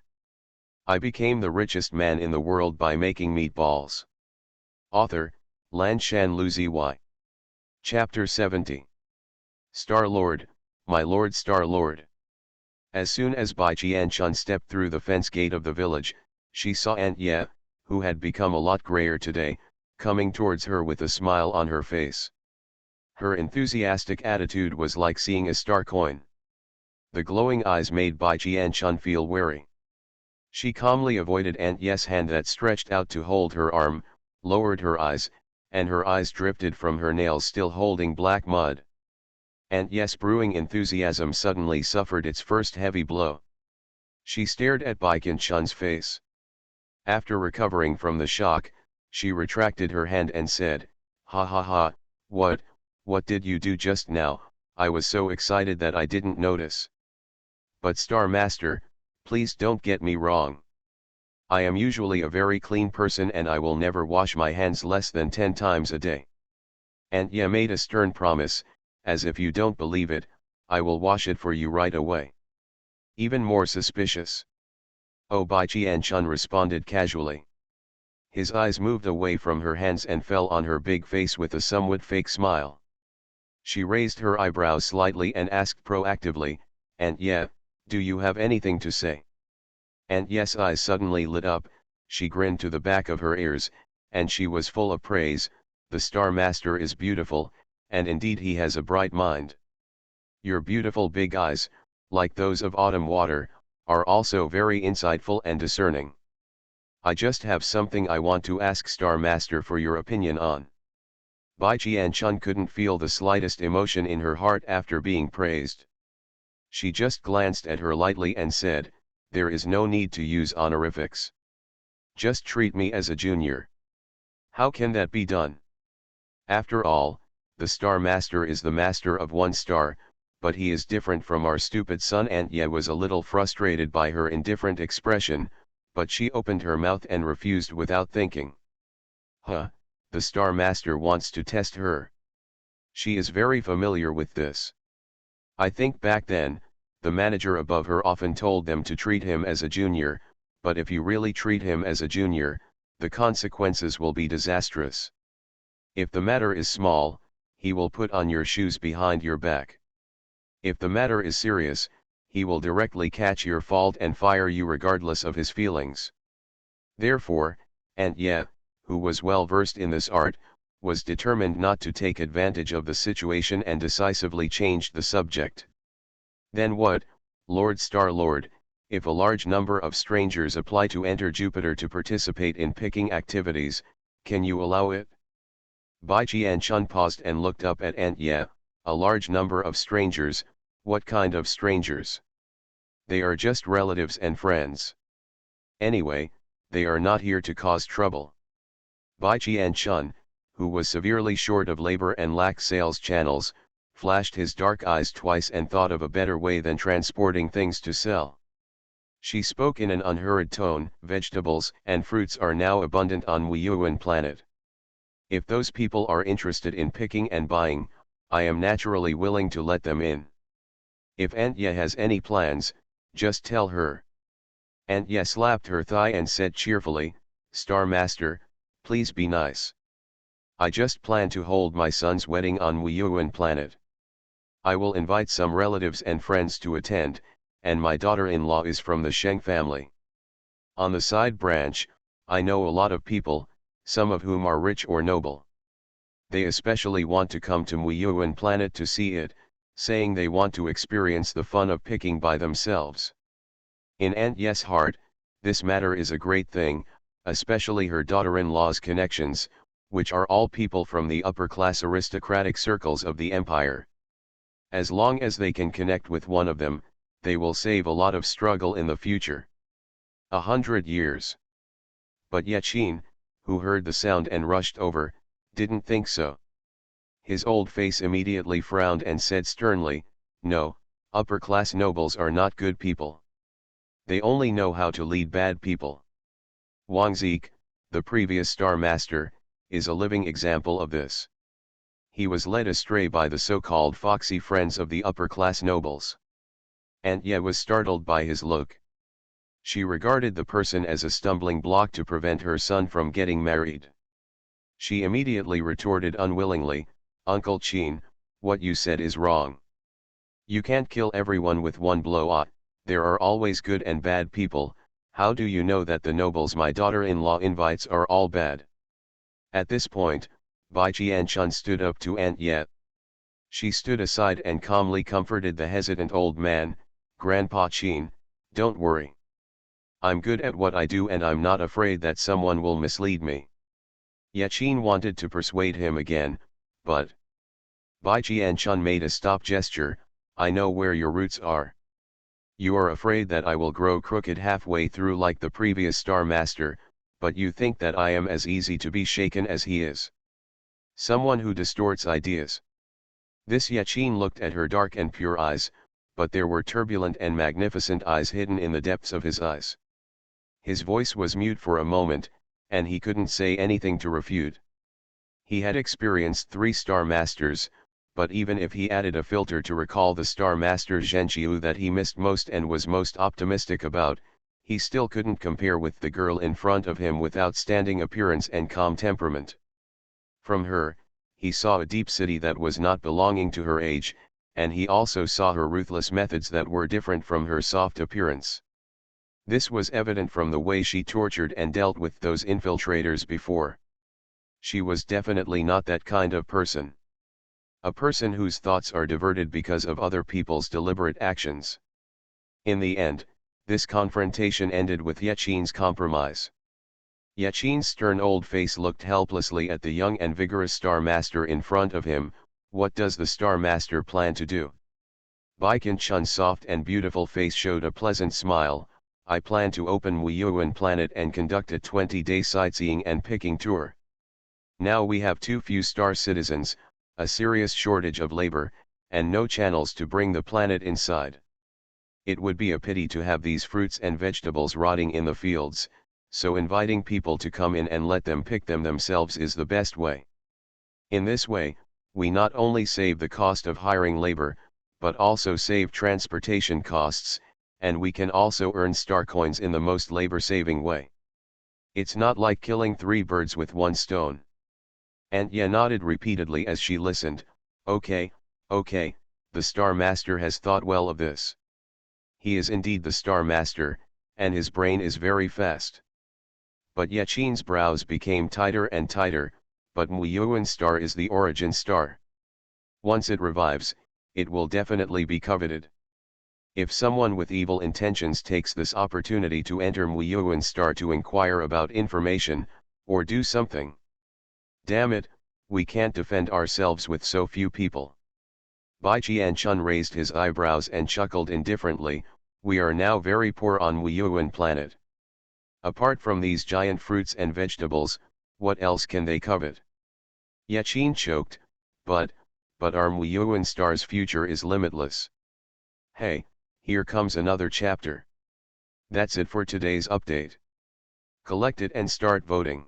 Speaker 1: I became the richest man in the world by making meatballs. Author, Lanshan Luzi. Chapter 70. Star-Lord, my Lord Star-Lord. As soon as Bai Qianchun stepped through the fence gate of the village, she saw Aunt Ye, who had become a lot grayer today, coming towards her with a smile on her face. Her enthusiastic attitude was like seeing a star coin. The glowing eyes made Bai Qianchun feel wary. She calmly avoided Aunt Ye's hand that stretched out to hold her arm, lowered her eyes, and her eyes drifted from her nails still holding black mud. Aunt Ye's brewing enthusiasm suddenly suffered its first heavy blow. She stared at Bai Qianchun's face. After recovering from the shock, she retracted her hand and said, "Ha ha ha, what did you do just now? I was so excited that I didn't notice. But Star Master, please don't get me wrong. I am usually a very clean person and I will never wash my hands less than 10 times a day." Aunt Ye made a stern promise, as if you don't believe it, I will wash it for you right away. Even more suspicious. Oh, Bai Qianchun responded casually. His eyes moved away from her hands and fell on her big face with a somewhat fake smile. She raised her eyebrows slightly and asked proactively, "And yeah, do you have anything to say?" And yes, eyes suddenly lit up, she grinned to the back of her ears, and she was full of praise. "The Star Master is beautiful, and indeed he has a bright mind. Your beautiful big eyes, like those of autumn water, are also very insightful and discerning. I just have something I want to ask Star Master for your opinion on." Bai Qianchun couldn't feel the slightest emotion in her heart after being praised. She just glanced at her lightly and said, "There is no need to use honorifics. Just treat me as a junior." "How can that be done? After all, the Star Master is the master of one star, but he is different from our stupid son." Aunt Ye was a little frustrated by her indifferent expression, but she opened her mouth and refused without thinking. "Huh, the Star Master wants to test her. She is very familiar with this. I think back then, the manager above her often told them to treat him as a junior, but if you really treat him as a junior, the consequences will be disastrous. If the matter is small, he will put on your shoes behind your back. If the matter is serious, he will directly catch your fault and fire you regardless of his feelings." Therefore, Aunt Ye, who was well versed in this art, was determined not to take advantage of the situation and decisively changed the subject. "Then what, Lord Star-Lord, if a large number of strangers apply to enter Jupiter to participate in picking activities, can you allow it?" Bai Qianchun paused and looked up at Aunt Ye. "A large number of strangers, what kind of strangers? They are just relatives and friends. Anyway, they are not here to cause trouble." Bai Qianchun, who was severely short of labor and lacked sales channels, flashed his dark eyes twice and thought of a better way than transporting things to sell. She spoke in an unhurried tone, "Vegetables and fruits are now abundant on Wuyuan planet. If those people are interested in picking and buying, I am naturally willing to let them in. If Aunt Ye has any plans, just tell her." Aunt Ye slapped her thigh and said cheerfully, "Star Master, please be nice. I just plan to hold my son's wedding on Wuyuan planet. I will invite some relatives and friends to attend, and my daughter-in-law is from the Sheng family. On the side branch, I know a lot of people, some of whom are rich or noble. They especially want to come to Wuyuan planet to see it, saying they want to experience the fun of picking by themselves." In Aunt Ye's heart, this matter is a great thing, especially her daughter-in-law's connections, which are all people from the upper-class aristocratic circles of the empire. As long as they can connect with one of them, they will save a lot of struggle in the future. 100 years. But Yachin, who heard the sound and rushed over, didn't think so. His old face immediately frowned and said sternly, "No, upper-class nobles are not good people. They only know how to lead bad people. Wang Zik, the previous Star Master, is a living example of this. He was led astray by the so-called foxy friends of the upper-class nobles." Aunt Ye was startled by his look. She regarded the person as a stumbling block to prevent her son from getting married. She immediately retorted unwillingly, "Uncle Qin, what you said is wrong. You can't kill everyone with one blow. There are always good and bad people. How do you know that the nobles my daughter-in-law invites are all bad?" At this point, Bai Qianchun stood up to Aunt Ye. She stood aside and calmly comforted the hesitant old man, "Grandpa Qin, don't worry. I'm good at what I do and I'm not afraid that someone will mislead me." Yachin wanted to persuade him again, but Bai Qianchun made a stop gesture. "I know where your roots are. You are afraid that I will grow crooked halfway through like the previous Star Master, but you think that I am as easy to be shaken as he is. Someone who distorts ideas." This Yachin looked at her dark and pure eyes, but there were turbulent and magnificent eyes hidden in the depths of his eyes. His voice was mute for a moment, and he couldn't say anything to refute. He had experienced 3 Star Masters, but even if he added a filter to recall the Star Master Zhenqiu that he missed most and was most optimistic about, He still couldn't compare with the girl in front of him with outstanding appearance and calm temperament. From her, he saw a deep city that was not belonging to her age, and he also saw her ruthless methods that were different from her soft appearance. This was evident from the way she tortured and dealt with those infiltrators before. She was definitely not that kind of person. A person whose thoughts are diverted because of other people's deliberate actions. In the end, this confrontation ended with Yachin's compromise. Yachin's stern old face looked helplessly at the young and vigorous Star Master in front of him. What does the Star Master plan to do? Baikan Chun's soft and beautiful face showed a pleasant smile. I plan to open Wuyuan planet and conduct a 20-day sightseeing and picking tour. Now we have too few star citizens, a serious shortage of labor, and no channels to bring the planet inside. It would be a pity to have these fruits and vegetables rotting in the fields, so inviting people to come in and let them pick them themselves is the best way. In this way, we not only save the cost of hiring labor, but also save transportation costs, and we can also earn star coins in the most labor-saving way. It's not like killing 3 birds with 1 stone. Aunt Ye nodded repeatedly as she listened. Okay, the Star Master has thought well of this. He is indeed the Star Master, and his brain is very fast. But Yachin's brows became tighter and tighter. But Wuyuan's star is the origin star. Once it revives, it will definitely be coveted. If someone with evil intentions takes this opportunity to enter Wuyuan's star to inquire about information, or do something. Damn it, we can't defend ourselves with so few people. Bai Qianchun raised his eyebrows and chuckled indifferently. We are now very poor on Wuyuan planet. Apart from these giant fruits and vegetables, what else can they covet? Yachin choked, but our Wuyuan star's future is limitless. Hey, here comes another chapter. That's it for today's update. Collect it and start voting.